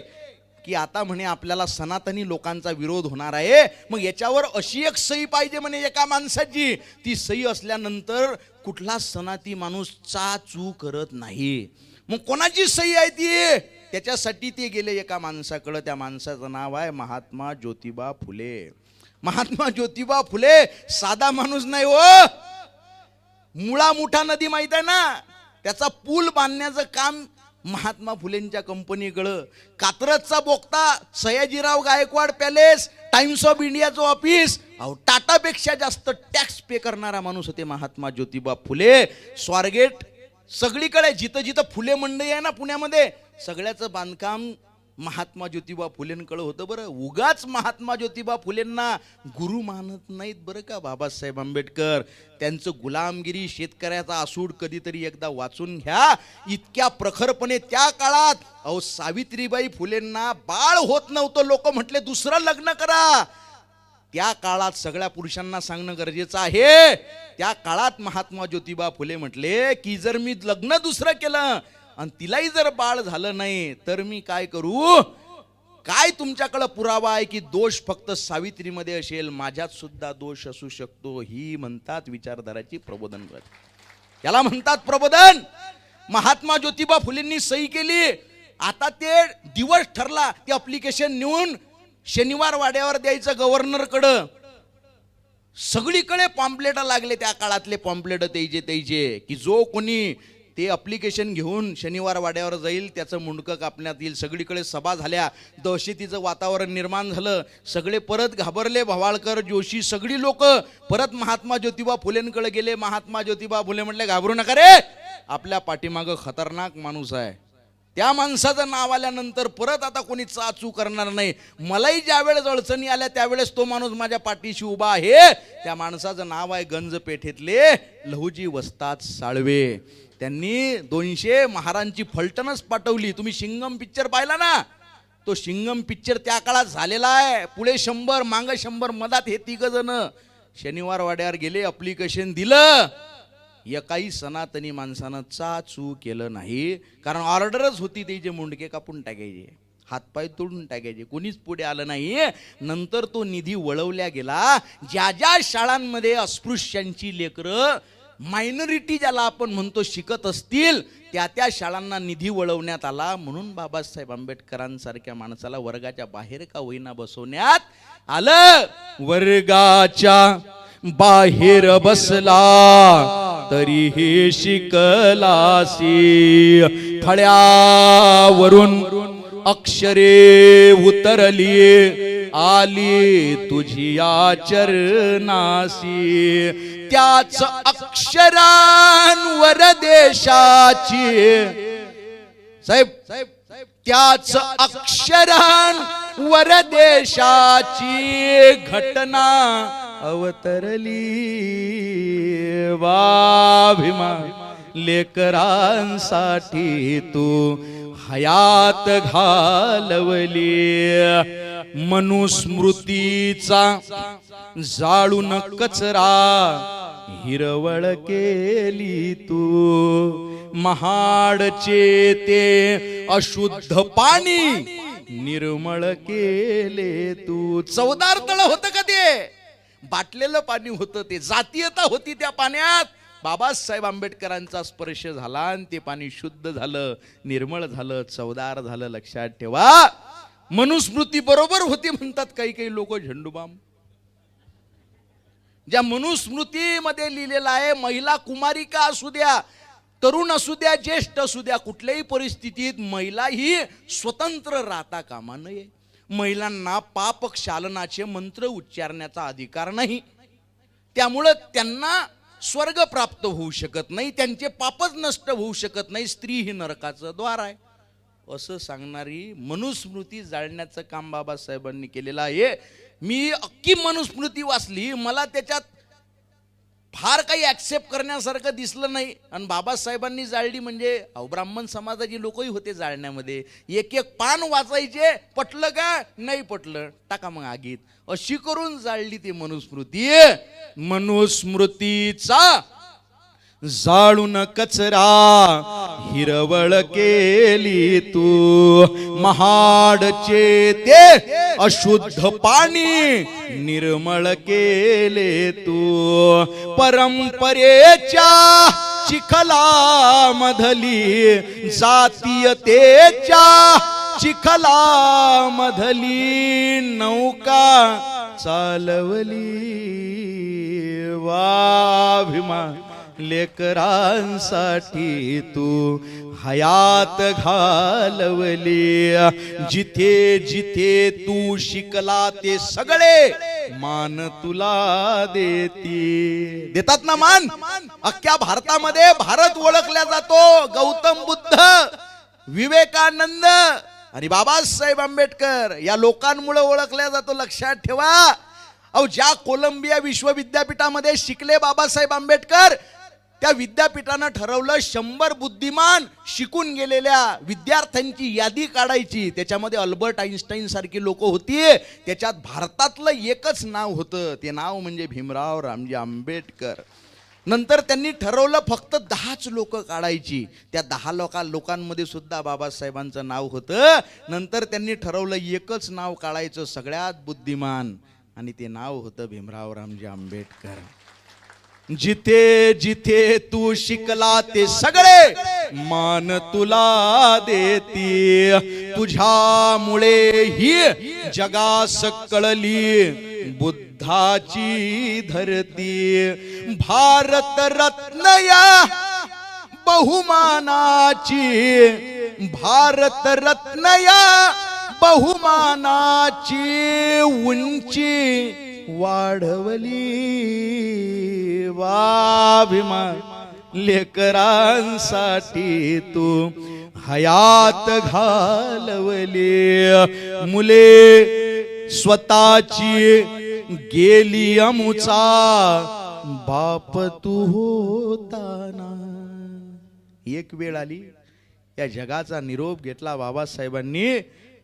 की आता म्हणे आपल्याला सनातनी लोकांचा विरोध होणार आहे. मग याच्यावर अशी एक सही पाहिजे म्हणे एका माणसाची. ती सही असल्यानंतर कुठला सनाती माणूस चाचू करत नाही. मग कोणाची सही आहे ती? त्याच्यासाठी ते गेले एका माणसाकडे. त्या माणसाचं नाव आहे महात्मा ज्योतिबा फुले. महात्मा ज्योतिबा फुले साधा माणूस नाही हो. मुळा मुठा नदी माहित आहे ना, त्याचा पूल बांधण्याचं काम महात्मा फुलेंच्या कंपनीकडं. कात्रजचा बोगता, Sayajirao Gaikwad palace, Times of इंडियाचं ऑफिस, अहो टाटापेक्षा जास्त टॅक्स पे करणारा माणूस होते महात्मा ज्योतिबा फुले. स्वारगेट सगळीकडे जिथं जिथं फुले मंडई आहे ना पुण्यामध्ये, सगळ्याचं बांधकाम महात्मा ज्योतिबा फुलेंकडे होतं. बरं, उगाच महात्मा ज्योतिबा फुलेंना गुरु मानत नाहीत बरं का बाबासाहेब आंबेडकर. त्यांचं गुलामगिरी, शेतकऱ्याचा आसूड कधीतरी एकदा वाचून घ्या. इतक्या प्रखरपणे त्या काळात, अहो सावित्रीबाई फुलेंना बाळ होत नव्हतं, लोक म्हटले दुसरं लग्न करा. त्या काळात सगळ्या पुरुषांना सांगणं गरजेचं आहे. त्या काळात महात्मा ज्योतिबा फुले म्हटले की जर मी लग्न दुसरं केलं आणि तिलाही जर बाळ झालं नाही तर मी काय करू. काय तुमच्याकडे पुरावा आहे की दोष फक्त सावित्रीमध्ये असेल, माझ्यात सुद्धा दोष असू शकतो. ही म्हणतात विचारधाराची प्रबोधन. याला म्हणतात प्रबोधन. महात्मा ज्योतिबा फुलेंनी सही केली. आता ते दिवस ठरला, ते अप्लिकेशन नेऊन शनिवार वाड्यावर द्यायचं गव्हर्नरकडं. सगळीकडे पॉम्पलेट लागले त्या काळातले पॉम्पलेट त्याचे की जो कोणी ते अप्लिकेशन घेऊन शनिवार वाड्यावर जाईल त्याचं मुंडकं कापण्यात येईल. सगळीकडे सभा झाल्या, दहशतीचं वातावरण निर्माण झालं. सगळे परत घाबरले. भवाळकर, जोशी, सगळी लोक परत महात्मा ज्योतिबा फुलेंकडे गेले. महात्मा ज्योतिबा फुले म्हटले घाबरू नका रे, आपल्या पाठीमागं खतरनाक माणूस आहे. त्या माणसाचं नाव आल्यानंतर परत आता कोणी चाचू करणार नाही. मलाही ज्या वेळेस अडचणी आल्या त्यावेळेस तो माणूस माझ्या पाठीशी उभा आहे. त्या माणसाचं नाव आहे गंज पेठेतले लहुजी वस्ताद साळवे. त्यांनी 200 महारांची फलटणच पाठवली. तुम्ही शिंगम पिक्चर पाहिला ना, तो शिंगम पिक्चर त्या काळात झालेला आहे. पुढे 100 मांग 100 मधात हे 3 जण शनिवार वाड्यावर गेले, अप्लिकेशन दिलं. एकाही सनातनी माणसानं चाचू केलं नाही, कारण ऑर्डरच होती त्याचे मुंडके कापून टाकायचे, हातपाय तोडून टाकायचे. कोणीच पुढे आलं नाही. नंतर तो निधी वळवल्या गेला. ज्या ज्या शाळांमध्ये अस्पृश्यांची लेकरं, मायनॉरिटी ज्याला आपण म्हणतो, शिकत असतील त्या त्या शाळांना निधी वळवण्यात आला. म्हणून बाबासाहेब आंबेडकरांसारख्या माणसाला वर्गाच्या बाहेर का होईना बसवण्यात आलं. वर्गाच्या बाहेर बसला तरी हे शिकलासी, फळ्यावरून अक्षरे उतरली आली तुझिया चरणासी. त्याच अक्षरांवर देशाची, साहेब त्याच अक्षरांवर देशाची घटना अवतरली. वा भीमा, लेकरांसाठी तू हयात घालवली. मनुस्मृतीचा जाळून कचरा हिरवळ केली तू. महाडचे ते अशुद्ध पाणी निर्मळ केले तू. चवदार तळ होतं का ते? बाटलेलं पाणी होतं ते. जातीयता होती त्या पाण्यात. बाबासाहेब आंबेडकरांचा स्पर्श झाला आणि ते पाणी शुद्ध झालं, निर्मळ झालं, चवदार झालं. लक्षात ठेवा, मनुस्मृती बरोबर होती म्हणतात काही काही लोक झेंडूबाम. ज्या मनुस्मृतीमध्ये लिहिलेलं आहे, महिला कुमारिका असू द्या, तरुण असू द्या, ज्येष्ठ असू द्या, कुठल्याही परिस्थितीत महिला ही स्वतंत्र राहता कामा नये. महिलांना पाप क्षालनाचे मंत्र उच्चारण्याचा अधिकार नाही. त्यामुळं त्यांना स्वर्ग प्राप्त होऊ शकत नाही, त्यांचे पापच नष्ट होऊ शकत नाही. स्त्री ही नरकाचं द्वार आहे असं सांगणारी मनुस्मृती जाळण्याचं काम बाबासाहेबांनी केलेलं आहे. मी अख्खी मनुस्मृती वाचली, मला त्याच्यात फार काही ऍक्सेप्ट करण्यासारखं दिसलं नाही. आणि बाबासाहेबांनी जाळली म्हणजे, अहो ब्राह्मण समाजाची लोकही होते जाळण्यामध्ये. एक एक पान वाचायचे, पटलं का नाही पटलं टाका मग आगीत, अशी करून जाळली ती मनुस्मृती. मनुस्मृतीचा जाळून कचरा हिरवळ केली तू. महाडचे ते अशुद्ध पाणी निर्मळ केले तू. परंपरेच्या चिखलामधली, जातीयतेच्या चिखलामधली नौका चालवली. वा भीमा, लेकरांसाठी तू हयात घालवली. जिथे जिथे तू शिकला ते सगळे मान तुला देतात ना मान. अख्ख्या भारतामध्ये भारत ओळखला जातो गौतम बुद्ध, विवेकानंद आणि बाबासाहेब आंबेडकर या लोकांमुळे ओळखला जातो. लक्षात ठेवा. अहो, ज्या कोलंबिया विश्वविद्यापीठामध्ये शिकले बाबासाहेब आंबेडकर, त्या विद्यापीठानं ठरवलं 100 बुद्धिमान शिकून गेलेल्या विद्यार्थ्यांची यादी काढायची. त्याच्यामध्ये अल्बर्ट आइन्स्टाईन सारखी लोक होती. त्याच्यात भारतातलं एकच नाव होतं, ते नाव म्हणजे भीमराव रामजी आंबेडकर. नंतर त्यांनी ठरवलं फक्त 10च लोक काढायची. त्या 10 लोकांमध्ये सुद्धा बाबासाहेबांचं नाव होतं. नंतर त्यांनी ठरवलं एकच नाव काढायचं सगळ्यात बुद्धिमान, आणि ते नाव होतं भीमराव रामजी आंबेडकर. जिथे जिथे तू शिकला ते सगळे मान तुला देती. तुझ्यामुळे ही जगास कळली बुद्धाची धरती. भारत रत्न या बहुमानाची, भारत रत्न या बहुमानाची उंची वाढवली. वा भीमा, लेकरांसाठी तू हयात घालवली. मुले स्वतःची गेली अमुचा बाप तू होताना. एक वेळ आली, या जगाचा निरोप घेतला बाबासाहेबांनी,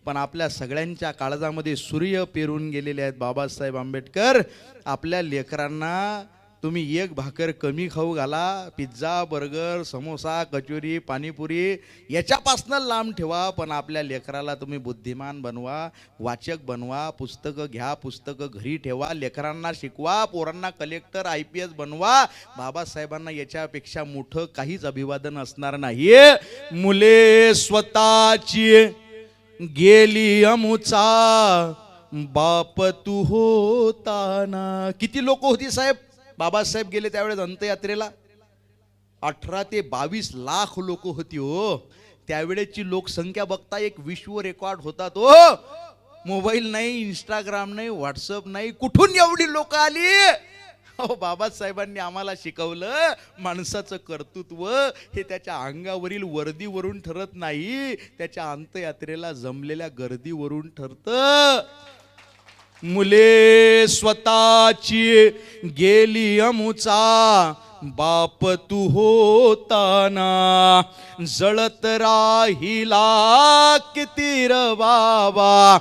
पण आपल्या सगळ्यांच्या काळजामध्ये सूर्य पेरून गेलेले आहेत बाबासाहेब आंबेडकर. आपल्या लेकरांना तुम्ही एक भाकर कमी खाऊ घाला, पिझ्झा, बर्गर, समोसा, कचोरी, पाणीपुरी याच्यापासनं लांब ठेवा, पण आपल्या लेकराला तुम्ही बुद्धिमान बनवा, वाचक बनवा, पुस्तकं घ्या, पुस्तकं घरी ठेवा, लेकरांना शिकवा, पोरांना कलेक्टर IPS बनवा. बाबासाहेबांना याच्यापेक्षा मोठं काहीच अभिवादन असणार नाही. मुले स्वतःची गेली अमुचा बाप तू होताना. किती लोक होती साहेब बाबासाहेब गेले त्यावेळेस अंत्ययात्रेला? 18 ते 22 लाख लोक होती हो. त्यावेळेची लोकसंख्या बघता एक विश्व रेकॉर्ड होता तो. मोबाईल नाही, इंस्टाग्राम नाही, व्हॉट्सअप नाही, कुठून एवढी लोक आली? हो, बाबासाहेबांनी आम्हाला शिकवलं माणसाचं कर्तृत्व हे त्याच्या अंगावरील वर्दीवरून ठरत नाही, त्याच्या अंत्ययात्रेला जमलेल्या गर्दीवरून ठरतं. मुले स्वतःची गेली अमुचा बाप तू होताना. जळत राहिला किती र बाबा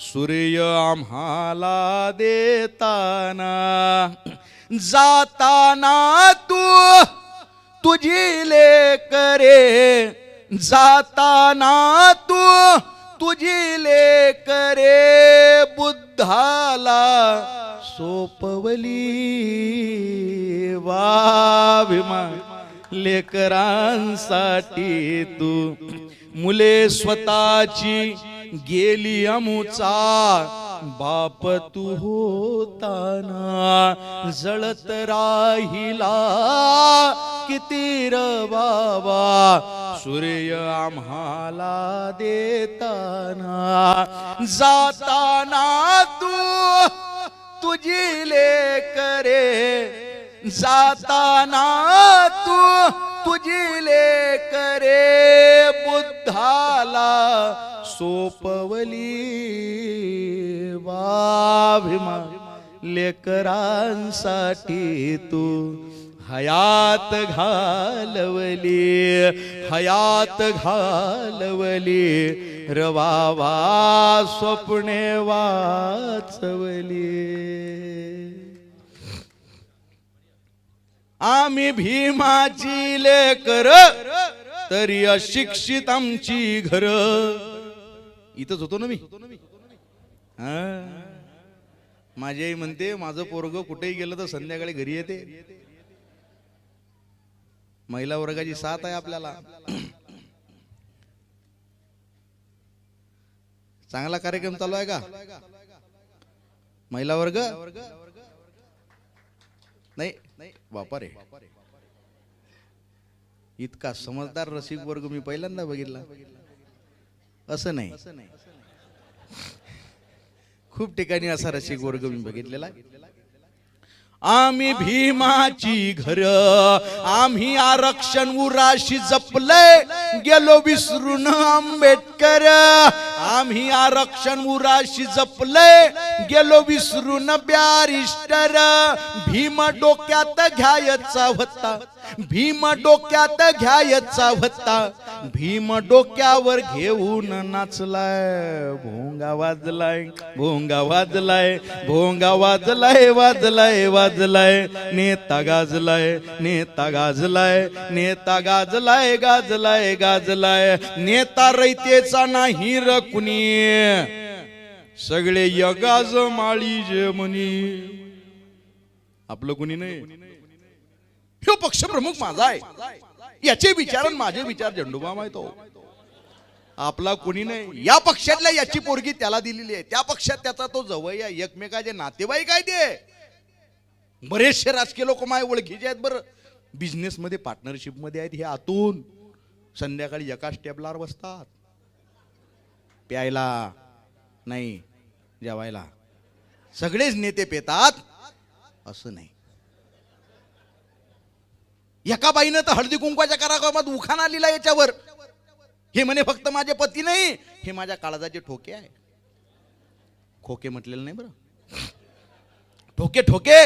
सूर्य आम्हाला देताना. जाताना तू तुझी लेकरे, जाताना तू तुझी लेकरे बुद्धाला सोपवली. वा भीमा, लेकरांसाठी तू मुले स्वतःची गेली अमुचा बाप तू होताना. जळत राहिला किती र बाबा सूर्य आम्हाला देताना. जाताना तू तुझी लेकरे, जाताना तू तुझी लेकरे बुद्धाला सोपवली. वा भीमा, लेकरांसाठी तू हयात घालवली, हयात घालवली. रवावा स्वप्ने वाचवली. आम्ही भीमाची लेकर तरी अशिक्षित आमची घर. इथंच होतो ना मी. माझी आई म्हणते माझं पोरग कुठेही गेलं तर संध्याकाळी घरी येते. महिला वर्गाची साथ आहे आपल्याला. चांगला कार्यक्रम चालू आहे का महिला वर्ग? नाही बापा रे, इतका समजदार रसिक वर्ग मी पहिल्यांदा बघितला. असं नाही, खूप ठिकाणी असा रसिक वर्ग मी बघितलेला आहे. आम्ही भीमाची घर, आम्ही आरक्षण उराशी जपले, गेलो विसरून आंबेडकर. आम्ही आरक्षण उराशी जपले, गेलो विसरून बॅरिस्टर. भीम डोक्यात घ्यायचा होता, भीम डोक्यात घ्यायचा होता, भीम डोक्यावर घेऊन नाचलाय. भोंगा वाजलाय, भोंगा वाजलाय, भोंगा वाजलाय, वाजलाय वाजलाय. नेता गाजलाय, नेता गाजलाय, नेता गाजलाय, गाजलाय गाजलाय. नेता रयतेचा नाही र कुणी, सगळे यगाज माळी जे म्हणी. आपलं कुणी नाही. हे पक्ष प्रमुख माझा आहे, याचे विचार आणि माझे विचार झेंडूबाम आहे. तो आपला कुणी नाही. या पक्षातल्या याची पोरगी त्याला दिलेली आहे, त्या पक्षात त्याचा तो जवळ आहे. एकमेकाचे नातेवाईक आहे ते. बरेचसे राजकीय लोक माझे ओळखीचे आहेत बरं, बिझनेस मध्ये पार्टनरशिप मध्ये आहेत. हे आतून संध्याकाळी एकाच टेबलावर बसतात, प्यायला नाही जेवायला. सगळेच नेते पेतात असं नाही. एका बाईनं तर हळदी कुंकवाच्या कार्यक्रमात उखाणा लिहिला याच्यावर. हे म्हणे फक्त माझे पती नाही, हे माझ्या काळजाचे ठोके आहे. खोके म्हटलेलं नाही बरं, ठोके ठोके.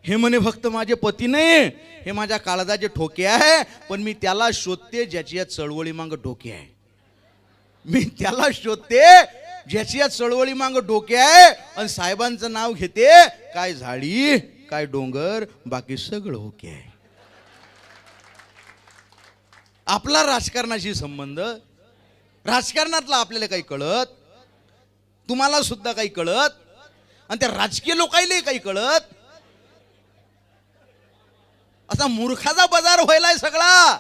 हे म्हणे फक्त माझे पती नाही, हे माझ्या काळजाचे ठोके आहे. पण मी त्याला शोधते ज्याची या चळवळी मांग डोके आहे. मी त्याला शोधते ज्याची या चळवळी मांग डोके आहे. आणि साहेबांचं नाव घेते, काय झाडी काय डोंगर, बाकी सगळं ओके आहे. आपला राजकारणाशी संबंध, राजकारणातला आपल्याला काही कळत, तुम्हाला सुद्धा काही कळत, आणि त्या राजकीय लोकांनाही काही कळत. असा मूर्खाचा बाजार व्हायलाय सगळा,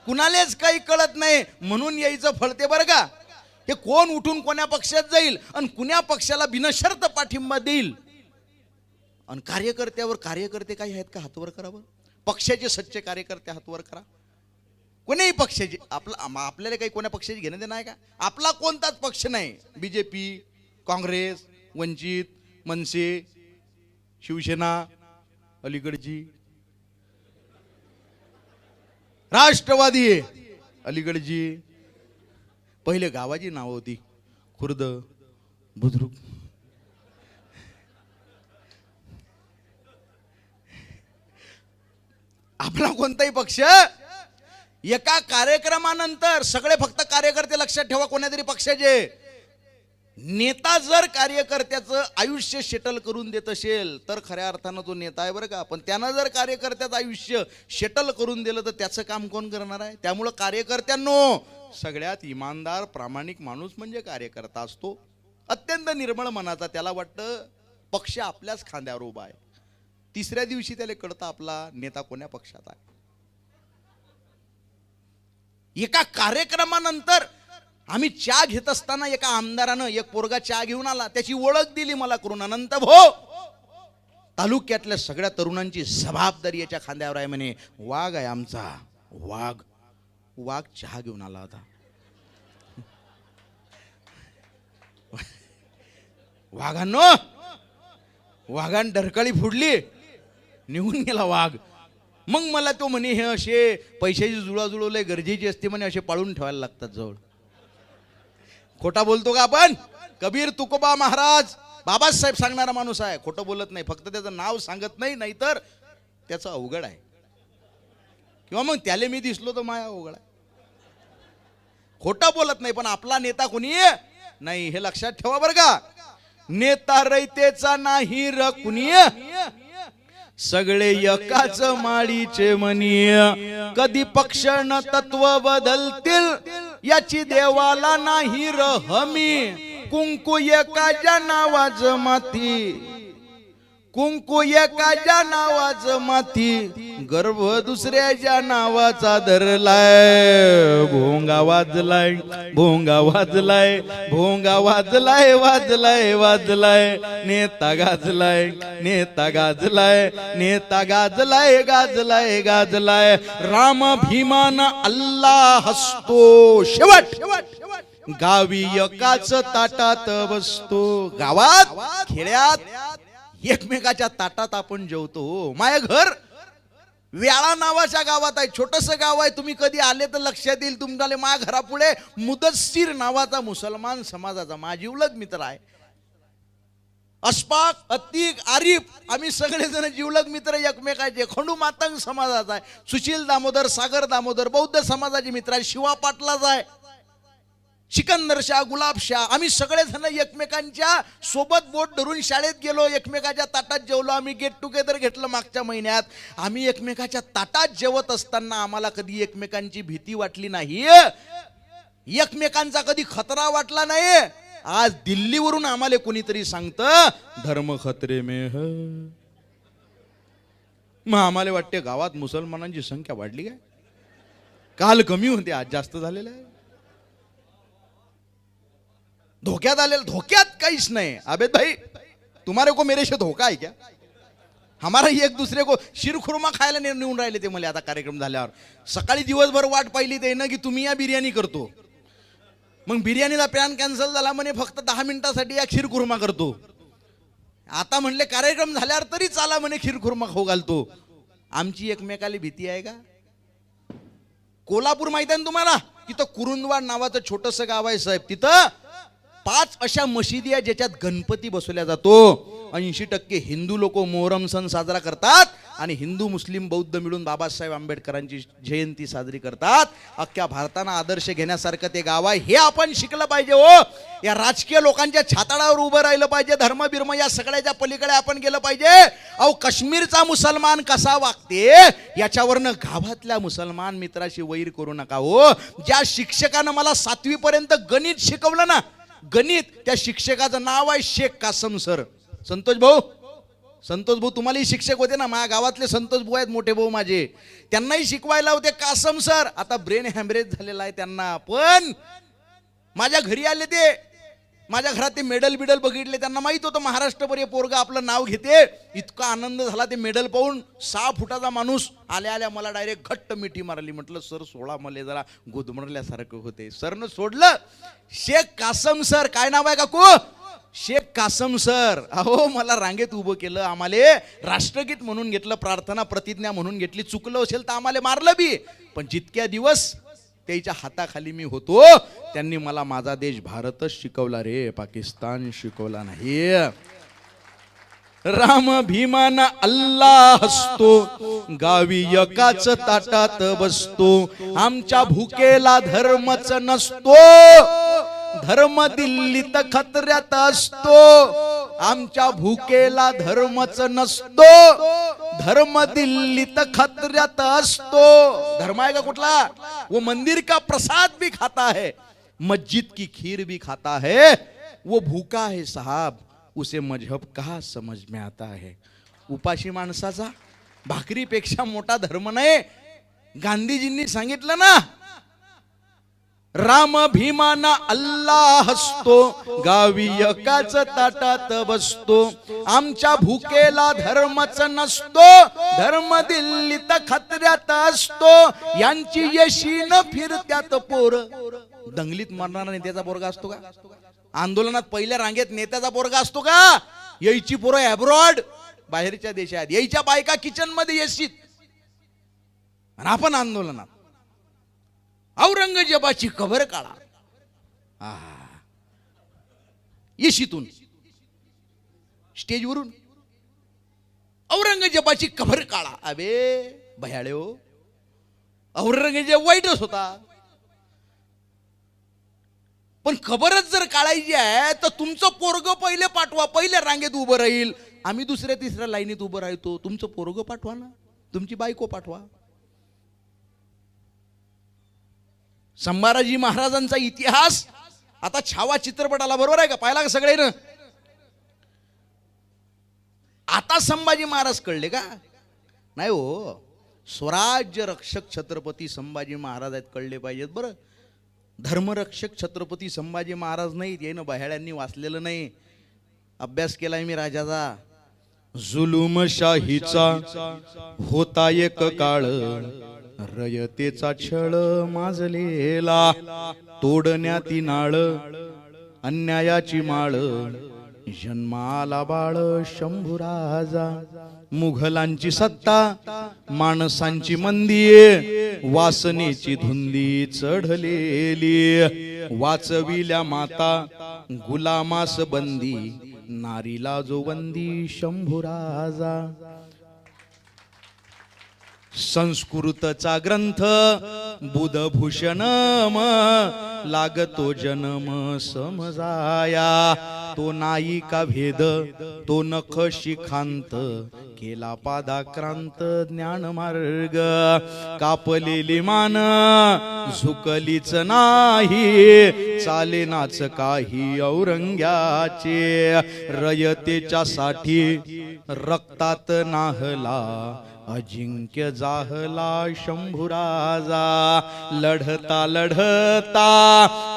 कुणालाच काही कळत नाही. म्हणून यायचं फळते बरं का. हे कोण उठून कोण्या पक्षात जाईल आणि कुण्या पक्षाला बिनशर्त पाठिंबा देईल. आणि कार्यकर्त्यावर, कार्यकर्ते काही आहेत का हातवर करावं. पक्षाचे सच्चे कार्यकर्ते हातवर करा. कोणीही पक्षाची, आपल्याला काही कोण्या पक्षाची घेणं देणं आहे का. आपला कोणताच पक्ष नाही. बीजेपी, काँग्रेस, वंचित, मनसे, शिवसेना, अलीकडची राष्ट्रवादी, अलीकडची. पहिले गावाची नाव होती, खुर्द, बुद्रुक. आपला कोणताही पक्ष एका कार्यक्रमानंतर सगळे फक्त कार्यकर्ते लक्षात ठेवा, कोणत्यातरी पक्षाचे. नेता जर कार्यकर्त्याचं आयुष्य सेटल करून देत असेल तर खऱ्या अर्थानं तो नेता आहे बरं का. पण त्यानं जर कार्यकर्त्याचं आयुष्य सेटल करून दिलं तर त्याचं काम कोण करणार आहे. त्यामुळं कार्यकर्त्यांनो, सगळ्यात इमानदार प्रामाणिक माणूस म्हणजे कार्यकर्ता असतो. अत्यंत निर्मळ मनाचा. त्याला वाटतं पक्ष आपल्याच खांद्यावर उभा आहे. तिसऱ्या दिवशी त्याला कळतं आपला नेता कोण्या पक्षात आहे. एका कार्यक्रमानंतर आम्ही चहा घेत असताना एका आमदारानं, एक पोरगा चहा घेऊन आला, त्याची ओळख दिली मला करून. अनंत भाऊ, तालुक्यातल्या सगळ्या तरुणांची जबाबदारी याच्या खांद्यावर आहे म्हणे. वाघ आहे आमचा, वाघ. वाघ चहा घेऊन आला होता. वाघांनो, वाघान ढरकाळी फुडली, निघून गेला वाघ. मग मला तो म्हणे, हे असे पैशाची जुळाजुळव लय गरजेची असते म्हणे, असे पाळून ठेवायला लागतात जवळ. खोटा बोलतो का आपण. कबीर तुकोबा महाराज, बाबासाहेब सांगणारा माणूस आहे. खोटं बोलत नाही, फक्त त्याचं नाव सांगत नाही, नाहीतर त्याचं अवघड आहे. किंवा मग त्याला मी दिसलो तर माया अवघड आहे. खोटं बोलत नाही. पण आपला नेता कोणी नाही, हे लक्षात ठेवा बरं का. नेता रयतेचा नाही र कुणी, सगळे एकाच माळीचे मनी. कधी पक्ष न तत्व बदलतील, याची देवाला नाही र हमी. कुंकू एकाच्या नावाच माती, कुंकू एकाच्या नावाचं माती, गर्भ दुसऱ्याच्या नावाचा धरलाय. भोंगा वाजलाय, भोंगा वाजलाय, भोंगा वाजलाय, वाजलाय वाजलाय. नेता गाजलाय, नेता गाजलाय, नेता गाजलाय, गाजलाय गाजलाय. राम भीमान अल्लाह हसतो. शेवट गावी एकाच ताटात बसतो. गावात खेड्यात एकमेकाच्या ताटात आपण जेवतो. माय घर व्याळा नावाच्या गावात आहे. छोटस गाव आहे. तुम्ही कधी आले तर लक्षात येईल तुमच्याले. मा घरापुढे मुदस्सीर नावाचा मुसलमान समाजाचा माझीवलग मित्र आहे. अशफाक, अतीक, आरिफ आम्ही सगळेजण जिवलग मित्र एकमेकाचे. खंडू मातंग समाजाचा आहे. सुशील दामोदर, सागर दामोदर बौद्ध समाजाचे मित्र आहे. शिवा पाटलाचा आहे. सिकंदर शाह, गुलाब शाह आम्ही सगळेजण एकमेकांच्या सोबत बोट धरून शाळेत गेलो. एकमेकाच्या ताटात जेवलो. आम्ही गेट टुगेदर घेतलं मागच्या महिन्यात. आम्ही एकमेकाच्या ताटात जेवत असताना आम्हाला कधी एकमेकांची भीती वाटली नाही. एकमेकांचा कधी खतरा वाटला नाही. आज दिल्लीवरून आम्हाला कोणीतरी सांगतं धर्म खतरे में है. मग आम्हाला वाटते गावात मुसलमानांची संख्या वाढली काय. काल कमी होते आज जास्त झालेलं आहे. धोक्यात आलेलं. धोक्यात काहीच नाही. अबे भाई तुम्हारे को मेरे से धोखा है क्या. हमारा एक दूसरे को शिरखुर्मा खायला नेऊन राहिले ते मला. आता कार्यक्रम झाल्यावर सकाळी दिवसभर वाट पाहिली ते ना की तुम्ही या बिर्याणी करतो. मग बिर्याणीचा प्लॅन कॅन्सल झाला म्हणे. फक्त 10 मिनिटासाठी या खीरखुर्मा करतो. आता म्हणले कार्यक्रम झाल्यावर तरी चाला म्हणे खीरखुर्मा खाऊ घालतो. आमची एकमेकाला भीती आहे का. कोल्हापूर माहिती आहे ना तुम्हाला. तिथं कुरुंदवाड नावाचं छोटस गाव आहे साहेब. तिथं 5 अशा मशिदी आहे ज्याच्यात गणपती बसवल्या जातो. 80% हिंदू लोक मोहरम सण साजरा करतात आणि हिंदू मुस्लिम बौद्ध मिळून बाबासाहेब आंबेडकरांची जयंती साजरी करतात. अख्ख्या भारतानं आदर्श घेण्यासारखं ते गाव आहे. हे आपण शिकलं पाहिजे. हो या राजकीय लोकांच्या छाताडावर उभं राहिलं पाहिजे. धर्म बिर्म या सगळ्याच्या पलीकडे आपण गेलं पाहिजे. अहो काश्मीरचा मुसलमान कसा वागते याच्यावरनं गावातल्या मुसलमान मित्राशी वैर करू नका. हो ज्या शिक्षकानं मला 7वी पर्यंत गणित शिकवलं ना, गणित, त्या शिक्षकाचं नाव आहे शेख कासम सर. संतोष भाऊ तुम्हालाही शिक्षक होते ना. माझ्या गावातले संतोष भाऊ आहेत मोठे भाऊ माझे. त्यांनाही शिकवायला होते कासम सर. आता ब्रेन हॅमरेज झालेला आहे त्यांना. पण माझ्या घरी आले ते. माझ्या घरात ते मेडल बिडल बघितले. त्यांना माहित होतं महाराष्ट्रभर पोरगा आपलं नाव घेते. इतका आनंद झाला ते मेडल पाहून. 6 फुटाचा माणूस आल्या आल्या मला डायरेक्ट घट्ट मिठी मारली. म्हटलं सर सोळा. मला जरा गोदमरल्यासारखं होते. सरनं सोडलं. शेख कासम सर. काय नाव आहे काकू. शेख कासम सर. अहो मला रांगेत उभं केलं. आम्हाला राष्ट्रगीत म्हणून घेतलं. प्रार्थना प्रतिज्ञा म्हणून घेतली. चुकलं असेल तर आम्हाला मारलं बी. पण जितक्या दिवस त्याच्या हाताखाली मी होतो त्यांनी मला माझा देश भारतच शिकवला रे. पाकिस्तान शिकवला नाही. राम भीमान अल्लाह हसतो. गावी एकाच ताटात बसतो. आमच्या भुकेला धर्मच नसतो. धर्म दिल्लीत खतऱ्यात असतो. आमच्या भुकेला धर्मच नसतो. धर्म दिल्लीत खतऱ्यात असतो. धर्म आहे का कुठला. वो मंदिर का प्रसाद भी खाता है, मस्जिद की खीर भी खाता है. वो भूखा है साहब, उसे मजहब कहा समझ में आता है. उपाशी माणसाचा भाकरीपेक्षा मोठा धर्म नाही. गांधीजींनी सांगितलं ना, राम भीमाना अल्लाह हसतो. गावी एकाच ताटात बसतो. आमच्या भुकेला धर्मच नसतो. धर्म दिल्लीत खतऱ्यात असतो. यांची यशीन फिरत्यात पोर. दंगलीत मरणारा नेत्याचा पोरगा असतो का. आंदोलनात पहिल्या रांगेत नेत्याचा पोरगा असतो का. यायची पोरं अब्रॉड बाहेरच्या देशात. यायच्या बायका किचन मध्ये येशीत आणि आपण आंदोलनात. औरंगजेबाची कबर काढा. येशीतून स्टेजवरून औरंगजेबाची कबर काढा. अबे भयाळे हो, औरंगजेब वाईटच होता. पण खबरच जर काढायची आहे तर तुमचं पोरग पहिले पाठवा. पहिल्या रांगेत उभं राहील. आम्ही दुसऱ्या तिसऱ्या लाईनीत उभं राहतो. तुमचं पोरग पाठवा ना. तुमची बायको पाठवा. संभाजी महाराजांचा इतिहास आता छावा चित्रपट आला. बरोबर आहे का. पाहिला का सगळे. आता संभाजी महाराज कळले का? नाही हो, स्वराज्य रक्षक छत्रपती संभाजी महाराज आहेत, कळले पाहिजेत बरं. धर्मरक्षक छत्रपती संभाजी महाराज नाहीत, ये ना बहाड्यांनी वाचलेलं नाही, अभ्यास केलाय मी राजाचा. जुलुमशाहीचा होता एक काळ, रयतेचा छळ माजलेला, तोडण्याती नाळ अन्यायाची माळ, जन्माला बाळ शंभूराजा. मुघलांची सत्ता माणसांची मंदी, वासनेची धुंदी चढलेली, वाचविल्या माता गुलामास बंदी, नारीला जो वंदी शंभूराजा. संस्कृतचा ग्रंथ बुधभूषण लागतो जन्म समजाया, तो नाही का भेद तो नख शिखांत, केला पादाक्रांत ज्ञान मार्ग. कापलेली मान झुकलीच नाही, चालेनाच काही औरंग्याचे, रयतेच्या साठी रक्तात नाहला, अजिंक्य जाहला शंभूराजा. लढता लढता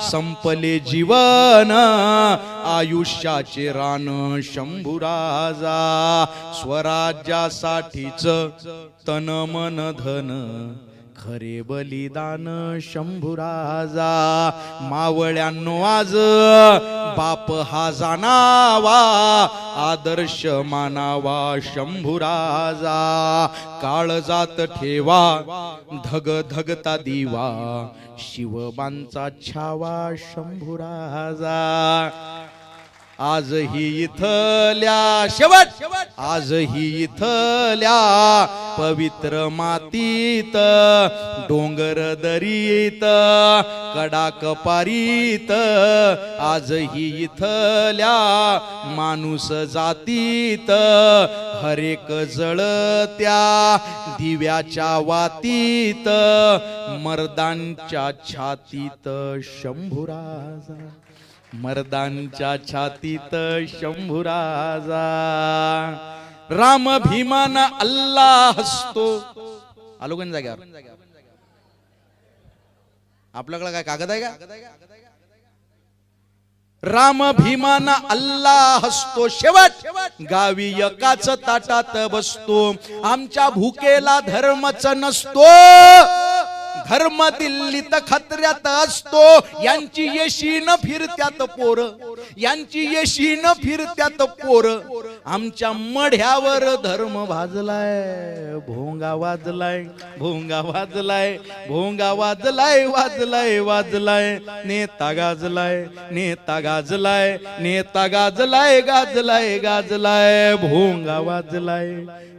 संपले जीवन, आयुष्याचे रान शंभूराजा. स्वराज्यासाठीच तन मन धन, खरे बलिदान शंभूराजा. मावळ्यांनो आज बाप हा जाणावा, आदर्श मानावा शंभूराजा. काळजात ठेवा धग धगता दिवा, शिवबांचा छावा शंभूराजा. आजही इथल्या शेवट, आजही इथल्या पवित्र मातीत, डोंगर दरीत कडाक पारीत, आजही इथल्या माणूस जातीत, हरेक जळत्या दिव्याच्या वातीत, मर्दांच्या छातीत शंभूराजा. मर्दांच्या छातीत शंभूराजा. राम भीमान अल्लाह हसतो. आलो का जाग्यावर? आपल्याकडे काय कागद आहे का? राम भीमान अल्लाह हसतो, शेवट गावी एकाच ताटात बसतो. आमच्या भुकेला धर्मच नसतो, धर्म दिल्लीत खत्र्यात असतो. यांची येशीन फिरत्यात पोर, यांची येशीन फिरत्यात पोर. आमच्या मढ्यावर धर्म भाजलाय, भोंगा वाजलाय, भोंगा वाजलाय, भोंगा वाजलाय, वाजलाय वाजलाय. नेता गाजलाय, नेता गाजलाय, नेता गाजलाय, गाजलाय गाजलाय. भोंगा वाजलाय,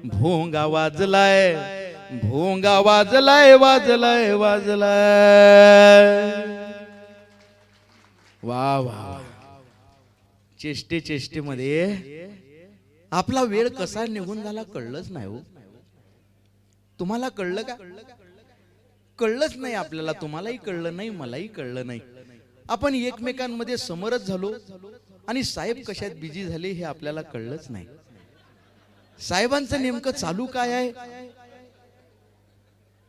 भोंगा वाजलाय, भोंगा वाजलाय, वाजलाय वाजलाय. वा वा. चेष्टे चेष्टेमध्ये आपला वेळ कसा निघून झाला कळलंच नाही हो. तुम्हाला कळलं का? कळलंच नाही आपल्याला. तुम्हालाही कळलं नाही, मलाही कळलं नाही. आपण एकमेकांमध्ये समरस झालो आणि साहेब कशात बिझी झाले हे आपल्याला कळलंच नाही. साहेबांचं नेमकं चालू काय आहे,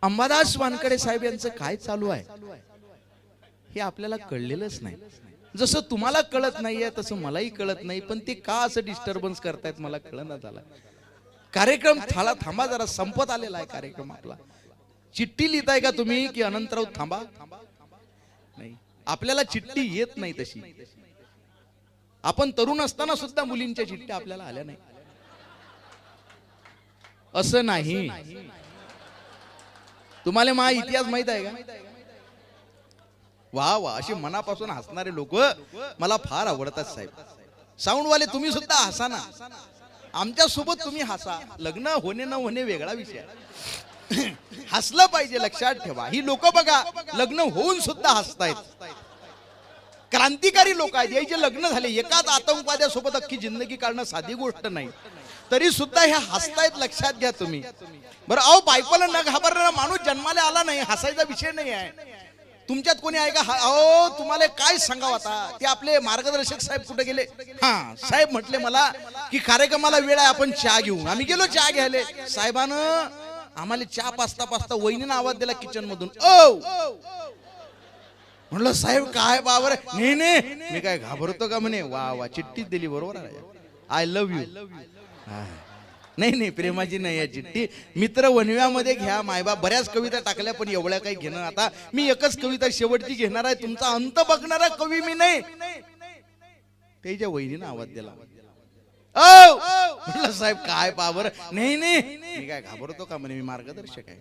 अंबादास वानकडे साहेब यांचं काय चालू आहे हे आपल्याला कळलेलंच नाही. जसं तुम्हाला कळत नाहीये तसं मलाही कळत नाही. पण ते का असं डिस्टर्बन्स करतायत मला कळण्यात आलं. कार्यक्रम थांबा जरा, संपत आलेला आहे कार्यक्रम आपला. चिठ्ठी लिहिताय का तुम्ही की अनंतराव थांबा? नाही, आपल्याला चिठ्ठी येत नाही तशी. आपण तरुण असताना सुद्धा मुलींच्या चिठ्ठ्या आपल्याला आल्या नाही. असं नाही. तुम्हाला माझा इतिहास माहित आहे का? वा वा, असे मनापासून हसणारे लोक मला फार आवडतात साहेब. साऊंडवाले तुम्ही सुद्धा हसा ना, आमच्या सोबत तुम्ही हसा. लग्न होणे न होणे वेगळा विषय, हसलं पाहिजे, लक्षात ठेवा. ही लोक बघा लग्न होऊन सुद्धा हसतायत. क्रांतिकारी लोक आहेत. याचे लग्न झाले, एकाच आतंकवाद्यासोबत अख्खी जिंदगी काढणं साधी गोष्ट नाही, तरी सुद्धा हे हसतायत. लक्षात घ्या तुम्ही. बरं, अहो बायकोला न घाबरणारा माणूस जन्माला आला नाही, हसायचा विषय नाही आहे. तुमच्यात कोणी आहे का? अहो तुम्हाला काय सांगावं आता, ते आपले मार्गदर्शक साहेब कुठे गेले? हा साहेब म्हटले मला की कार्यक्रमाला वेळ आहे, आपण चहा घेऊ. आम्ही गेलो चहा घ्यायला. साहेबानं आम्हाला चहा पाचता पाचता वहिनीनं आवाज दिला किचन मधून, ओ. म्हणलं साहेब काय बाबर? नाही नाही मी काय घाबरतो का म्हणे. वा वा चिठ्ठीच दिली, बरोबर आहे. I love you. नाही नाही प्रेमाची नाही आहे चिठ्ठी. मित्र वनव्यामध्ये घ्या. मायबाप बऱ्याच कविता टाकल्या पण एवढ्या काही घेणं. आता मी एकच कविता शेवटची घेणार आहे. तुमचा अंत बघणारा कवी मी नाही. त्याच्या वहिनीनं आवाज दिला. ओ म्हटलं साहेब काय बाबर? नाही नाही मी काय घाबरतो का म्हणे, मी मार्गदर्शक आहे.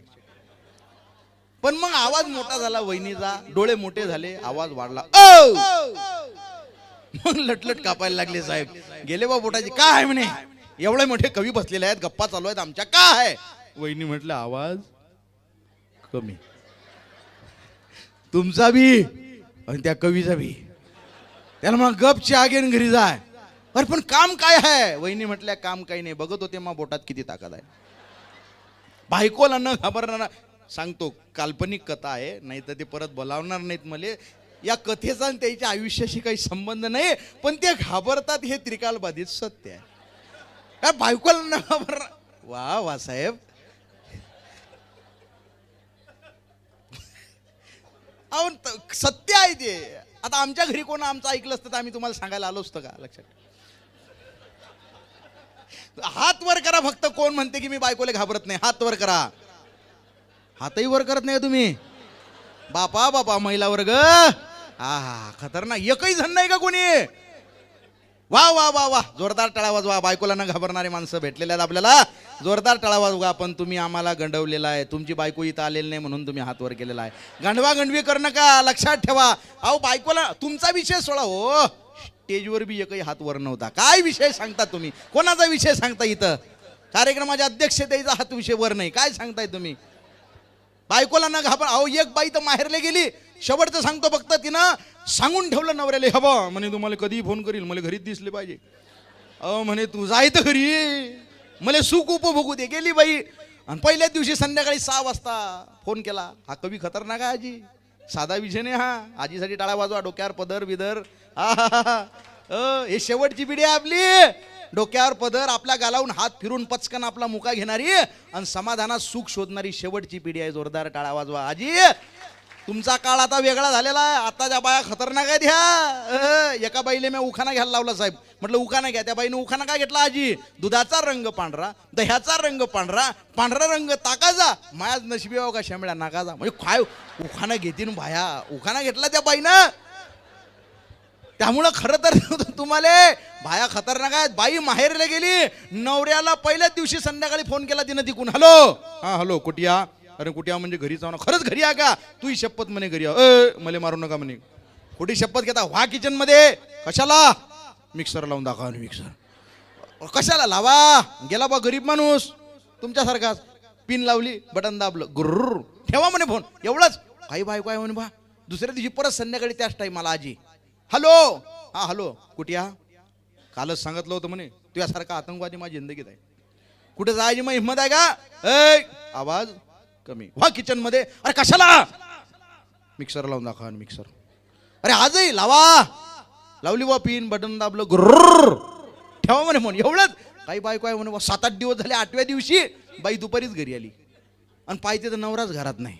पण मग आवाज मोठा झाला वहिनीचा, डोळे मोठे झाले, आवाज वाढला. ओ मग लटलट कापायला लागले साहेब. गेले बा बोटाची. काय आहे म्हणे? एवढे मोठे कवी बसलेले आहेत, गप्पा चालू आहेत आमच्या, काय आहे? वहिनी म्हटलं आवाज कमी, तुमचा बी आणि त्या कवीचा बी. त्याला मग गप चहा घेऊन घरी जाय. अरे पण काम काय आहे? वहिनी म्हटल्या काम काही नाही, बघत होते मग बोटात किती ताकद आहे. बायकोला न घाबरणार. सांगतो काल्पनिक कथा आहे, नाही तर ते परत बोलावणार नाहीत मला. या कथेचा आणि त्याच्या आयुष्याशी काही संबंध नाही, पण ते घाबरतात हे त्रिकालबाधित सत्य आहे. काय बायकोला न घाबर? वा वा साहेब. अहो सत्य आहे ते. आता आमच्या घरी कोण आमचं ऐकलं असतं तर आम्ही तुम्हाला सांगायला आलो असतो का? लक्षात हात वर करा फक्त. कोण म्हणते की मी बायकोला घाबरत नाही? हात वर करा. हातही वर करत नाही तुम्ही? बापा बापा महिला वर्ग हा खतरनाक. एकही जण नाही का कोणी? वा वा वा वा जोरदार टाळा वाजवा. बायकोला न घाबरणारे माणसं भेटलेले आहेत आपल्याला. जोरदार टाळा वाजवा. पण तुम्ही आम्हाला गंडवलेला आहे. तुमची बायको इथं आलेली नाही म्हणून तुम्ही हात वर केलेला आहे. गांडवा गंडवी कर नका, लक्षात ठेवा. अहो बायकोला तुमचा विषय सोडा हो. स्टेजवर बी एकही हात वर नव्हता. काय विषय सांगता तुम्ही? कोणाचा विषय सांगता? इथं कार्यक्रमाच्या अध्यक्षतेचा हात विषय वर नाही. काय सांगताय तुम्ही? बायकोला न घाबर. अहो एक बाई तर माहेरले गेली. शेवटचं सांगतो फक्त, तिनं सांगून ठेवलं नवऱ्याला, हबा म्हणे तुम्हाला कधी फोन करील, मला घरीच दिसले पाहिजे. अहो म्हणे तू जाय तर घरी, मला सुख उपभोगू दे. गेली बाई. आणि पहिल्याच दिवशी संध्याकाळी 6 वाजता फोन केला. हा कवी खतरनाक आहे आजी. साधा विषय नाही हा. आजीसाठी टाळा वाजवा. डोक्यावर पदर बिदर. हे शेवटची पिढी आहे आपली. डोक्यावर पदर, आपल्या गालावून हात फिरून पचकन आपला मुका घेणारी आणि समाधानात सुख शोधणारी शेवटची पिढी आहे. जोरदार टाळा वाजवा. आजी तुमचा काळ आता वेगळा झालेला आहे. आताच्या बाया खतरनाक आहेत ह्या. एका बाईले मी उखाणा घ्यायला लावला साहेब. म्हटलं उखाणा घ्या. त्या बाईने उखाणा काय घेतला? आजी दुधाचा रंग पांढरा, दह्याचा रंग पांढरा, पांढरा रंग ताकाचा, मायाच नशिबी का शेंबड्या नाकाचा. म्हणजे काय उखाणा घेतील बाया. उखाणा घेतला त्या बाईनं. त्यामुळं खरं तर तुम्हाला बाया खतरनाक आहेत. बाई माहेरला गेली. नवऱ्याला पहिल्याच दिवशी संध्याकाळी फोन केला तिनं तिकून. हॅलो. हा हॅलो कुठया? अरे कुठे म्हणजे घरी जाऊ ना. खरंच घरी आहे का? तू शपथ म्हणे घरी मला मारू नका म्हणे. कुठे शपथ घेता? व्हा किचन मध्ये. कशाला? मिक्सर लावून दाखवा. मिक्सर कशाला लावा? गेला बा गरीब माणूस तुमच्यासारखाच. पिन लावली, बटन दाबलं, गुर्र ठेवा म्हणे फोन. एवढंच. काही बायको आहे म्हणे बा. दुसऱ्या दिवशी परत संध्याकाळी त्याच टाईमाला आजी. हॅलो. हा हॅलो कुठया? कालच सांगितलं होतं म्हणे तुझ्यासारखा आतंकवादी माझी जिंदगीत आहे. कुठे जायची मग हिंमत आहे का? आवाज कमी. व्हा किचन मध्ये. अरे कशाला? मिक्सर लावून दाखवा. मिक्सर. अरे आजही लावा. लावली बा पिन, बटन दाबलं, गुर्र ठेवा म्हणे फोन. एवढंच. काही बायको आहे म्हणे 7-8 दिवस झाले. 8व्या दिवशी बाई दुपारीच घरी आली. आणि पाहिजे तर नवराच घरात नाही.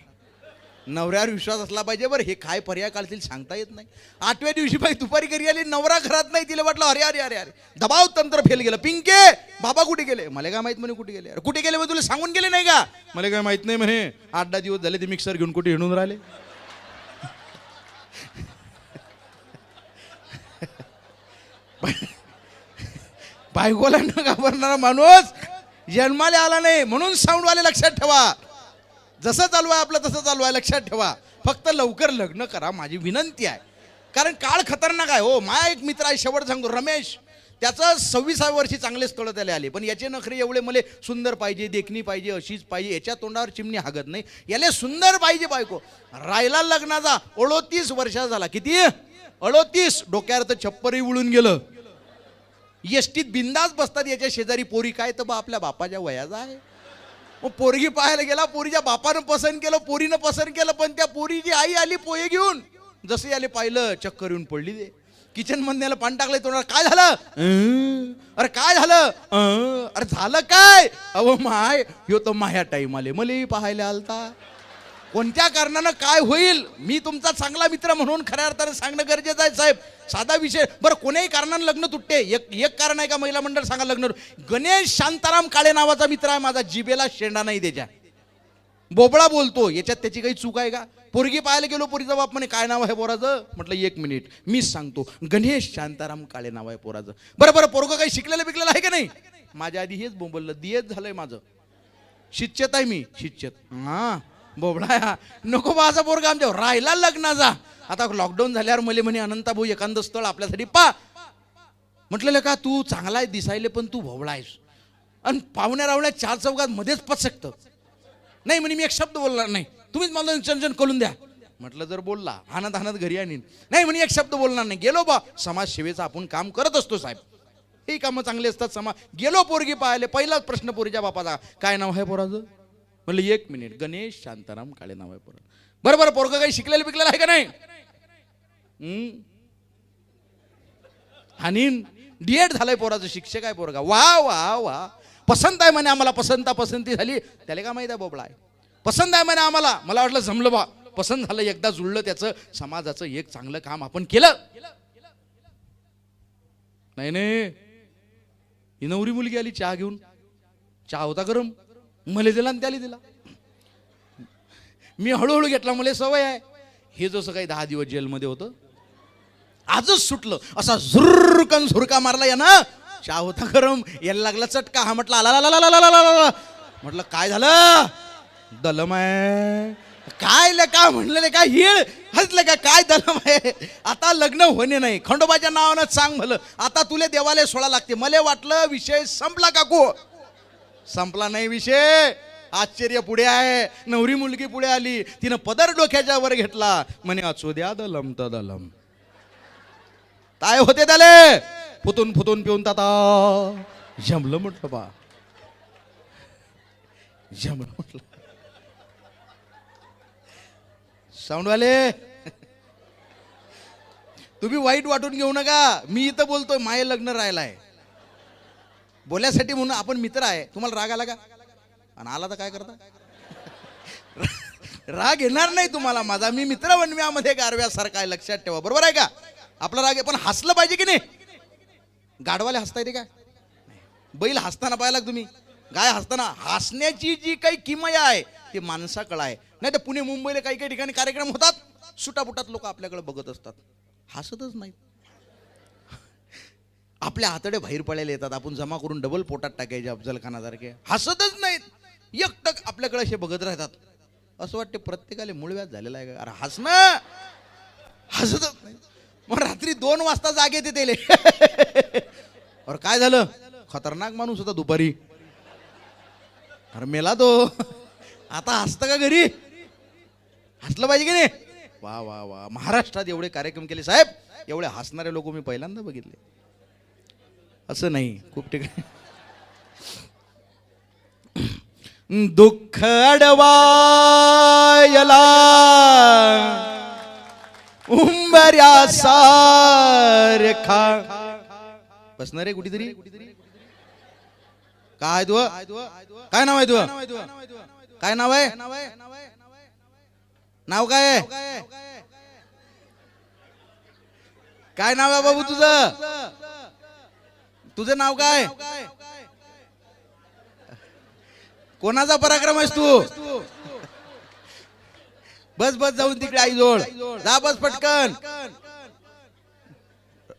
नवऱ्यावर विश्वास असला पाहिजे बरं. हे काय पर्याय काढतील सांगता येत नाही. 8व्या दिवशी बाई दुपारी घरी आली, नवरा घरात नाही. तिला वाटलं अरे अरे अरे अरे दबाव तंत्र फेल गेलं. पिंके बाबा कुठे गेले? मला काय माहित म्हणे कुठे गेले. अरे कुठे गेले मग तुला सांगून गेले नाही का? मला काय माहित नाही म्हणे. 8-10 दिवस झाले ते मिक्सर घेऊन कुठे हिंडून राहिले. बायकोला न घाबरणारा माणूस जन्माला आला नाही. म्हणून साऊंड वाले लक्षात ठेवा. जसं चालू आहे आपलं तसं चालू आहे. लक्षात ठेवा. फक्त लवकर लग्न करा माझी विनंती आहे. कारण काळ खतरनाक आहे हो. माझा एक मित्र आहे शेवट सांगतो रमेश. त्याचं 26व्या वर्षी चांगले स्थळ त्याला आले. पण याचे नखरे एवढे मले सुंदर पाहिजे, देखणी पाहिजे, अशीच पाहिजे. याच्या तोंडावर चिमणी हागत नाही. याला सुंदर पाहिजे बायको. राहिला लग्नाचा 38 वर्षा झाला. किती? 38. डोक्यावर तर छप्परही उडून गेलं. एसटीत बिंदास बसतात याच्या शेजारी पोरी. काय तर बा आपल्या बापाच्या वयाचा आहे. मग पोरगी पाहायला गेला, पोरीच्या बापानं पसंत केलं, पोरीनं पसंत केलं, पण त्या पोरीची आई आली पोहे घेऊन. जसे आले पाहिलं, चक्कर येऊन पडली ते. किचन मध्ये पाणी टाकलंय तोंडाला. काय झालं? अरे काय झालं? अरे झालं काय? अहो माय, ह्यो तो माया टाईम आले मले पाहायला आलता. कोणत्या कारणानं काय होईल, मी तुमचा चांगला मित्र म्हणून खऱ्या अर्थाने सांगणं गरजेचं आहे साहेब. साधा विषय. बरं, कोणीही कारणानं लग्न तुटते. एक कारण आहे का महिला मंडळ सांगा लग्न? गणेश शांताराम काळे नावाचा मित्र आहे माझा, जिबेला शेंडा नाही त्याच्या, बोबळा बोलतो. याच्यात त्याची काही चूक आहे का? पोरगी पाहायला गेलो, पोरीचा बाप म्हणे काय नाव आहे पोराचं? म्हटलं 1 मिनिट मीच सांगतो, गणेश शांताराम काळे नाव आहे पोराचं. बरं पोरगं काही शिकलेलं बिकलेलं आहे का नाही? माझ्या आधी हेच बोंबललं, दियेच झालंय माझं, शिक्षत आहे मी, शिक्षत. हा बोबडा, नको बा असा पोरगा आमच्या राहिला लग्नाचा. आता लॉकडाऊन झाल्यावर मला म्हणे अनंताभाऊ एखादं स्थळ आपल्यासाठी पा. म्हटलेलं का तू चांगला आहे दिसायले, पण तू भोवळा आहेस आणि पाहुण्या रावण्या 4 चौघात मध्येच पचकत नाही म्हणे. मी एक शब्द बोलणार नाही, तुम्हीच मला चंचन करून द्या. म्हटलं जर बोलला हानत हानत घरी आणीन. नाही म्हणे एक शब्द बोलणार नाही. गेलो बा, समाजसेवेचं आपण काम करत असतो साहेब, हे कामं चांगले असतात. गेलो पोरगी पाहायला, पहिलाच प्रश्न पोरीच्या बापाचा, काय नाव आहे पोराचं? म्हणलं 1 मिनिट, गणेश शांताराम काळे नाव आहे पोरा. बरं पोरगं काही शिकलेलं बिकलेलं आहे का नाही? हानीन डीएड झालंय पोराचं, शिक्षक आहे पोरगा. वा वा वा, पसंत आहे म्हणे आम्हाला, पसंती झाली. त्याला का माहिती आहे बोबळा आहे, पसंत आहे म्हणे आम्हाला. मला वाटलं जमलं बा, पसंत झालं, एकदा जुळलं त्याचं, समाजाचं एक चांगलं काम आपण केलं. नाही ही नवरी मुलगी आली चहा घेऊन. चहा होता गरम, मला दिला आणि त्याला दिला. मी हळूहळू घेतला, मला सवय आहे. हे जसं काही 10 दिवस जेलमध्ये होतं, आजच सुटलं. असा झुरकन झुरका मारला या ना. चहा होता गरम, यायला लागला चटका. हा म्हटलं आला. म्हटलं काय झालं? दलम आहे. काय का म्हणलेले काय हिळ हसले का? काय दलम आहे? आता लग्न होणे नाही, खंडोबाच्या नावानं सांग भलं. आता तुले देवालय सोडा लागते. मला वाटलं विषय संपला काकू. संपला नाही विषय, आश्चर्य पुढे आहे. नवरी मुलगी पुढे आली, तिनं पदर डोक्याच्या वर घेतला, म्हणे असू द्या दलम तर दलम. काय होते त्याले? फुतून पिऊन ताता जमलं. म्हटलं बा जमलं. म्हटलं साऊंडवाले तुम्ही वाईट वाटून घेऊ नका. मी इथं बोलतोय, माये लग्न राहिलाय बोल्यासाठी म्हणून. आपण मित्र आहे. तुम्हाला राग आला का? आणि आला तर काय करता? राग येणार नाही तुम्हाला माझा. मी मित्र बनव्यामध्ये गारव्यासारखा आहे, लक्षात ठेवा. बरोबर आहे का? आपला राग आहे, पण हसलं पाहिजे की नाही? गाढवाले हसता येते काय? बैल हसताना पाहिला तुम्ही? गाय हसताना? हसण्याची जी काही किमया आहे ती माणसाकडे आहे. नाही तर पुणे मुंबईला काही काही ठिकाणी कार्यक्रम होतात, सुटापुटात लोक आपल्याकडे बघत असतात, हसतच नाहीत. आपल्या हातडे बाहेर पडायला येतात, आपण जमा करून डबल पोटात टाकायचे अफजल खानासारखे. हसतच नाहीत, एकटक आपल्याकडे असे बघत राहतात. असं वाटते प्रत्येकाला मूळव्याध झालेला आहे का? अरे हसणं, हसतच नाही. मग रात्री 2 वाजता जाग येते त्याले. अरे काय झालं? खतरनाक माणूस होता दुपारी. अरे मेला तो. आता हसतं का घरी? हसलं पाहिजे की नाही? वा वा वा, महाराष्ट्रात एवढे कार्यक्रम केले साहेब, एवढे हसणारे लोक मी पहिल्यांदा बघितले. असं नाही, खूप ठिकाणी. दुःख अडवायला उंबऱ्या सारखा बसणार आहे कुठेतरी. काय तू? काय नाव आहे तू? काय नाव आहे? नाव काय आहे? काय नाव आहे बाबू तुझं? तुझं नाव काय? कोणाचा पराक्रम आहेस तू? बस बस जाऊन तिकडे आई जोड जा, बस पटकन.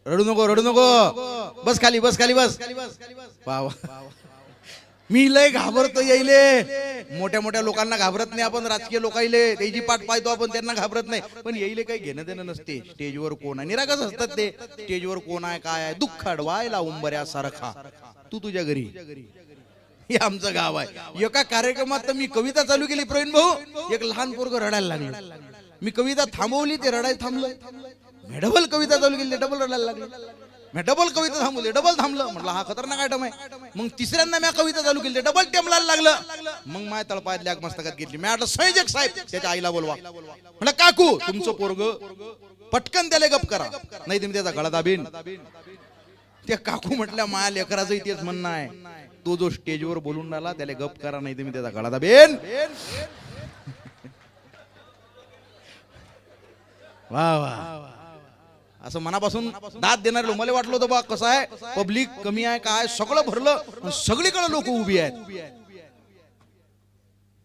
रडू नको, बस खाली बस. वा वा, मी लय घाबरतो यायले. मोठ्या लोकांना घाबरत नाही आपण, राजकीय लोकांना त्याची पाठ पाहतो आपण, त्यांना घाबरत नाही. पण यायले काही घेणं देणं नसते. स्टेजवर कोण आहे, निरागस असतात ते. स्टेजवर कोण आहे काय आहे, दुःख अडवायला उंबऱ्यासारखा तू तुझ्या घरी. हे आमचं गाव आहे. एका कार्यक्रमात तर मी कविता चालू केली प्रवीण भाऊ, एक लहान पोरग रडायला लागलं. मी कविता थांबवली, ते रडायला थांबलं. डबल कविता चालू केली, डबल रडायला लागलं. मी डबल कविता थांबवली, डबल थांबलं. म्हटलं हा खतरनाक आयटम आहे. मग तिसऱ्यांदा मी कविता चालू केली, डबल टेमलायला लागलं. मग माय तळपायात लॅग मस्तकात घेतली. मी म्हटलं संयोजक साहेब त्याच्या आईला बोलवा. म्हटलं काकू तुमचं पोरग पटकन त्याला गप करा, नाही तुम्ही त्याचा गळा दाबीन. त्या काकू म्हटल्या माया लेकराचं इथेच म्हणणं आहे, तो जो स्टेजवर बोलून राहिला त्याला गप करा, नाही तुम्ही त्याचा गळा दाबेन. वा वा, असं मनापासून दाद देणारे लोक. मला वाटलं होतं बा कसं आहे, पब्लिक कमी आहे काय, सगळं भरलं, सगळीकडे लोक उभी आहेत.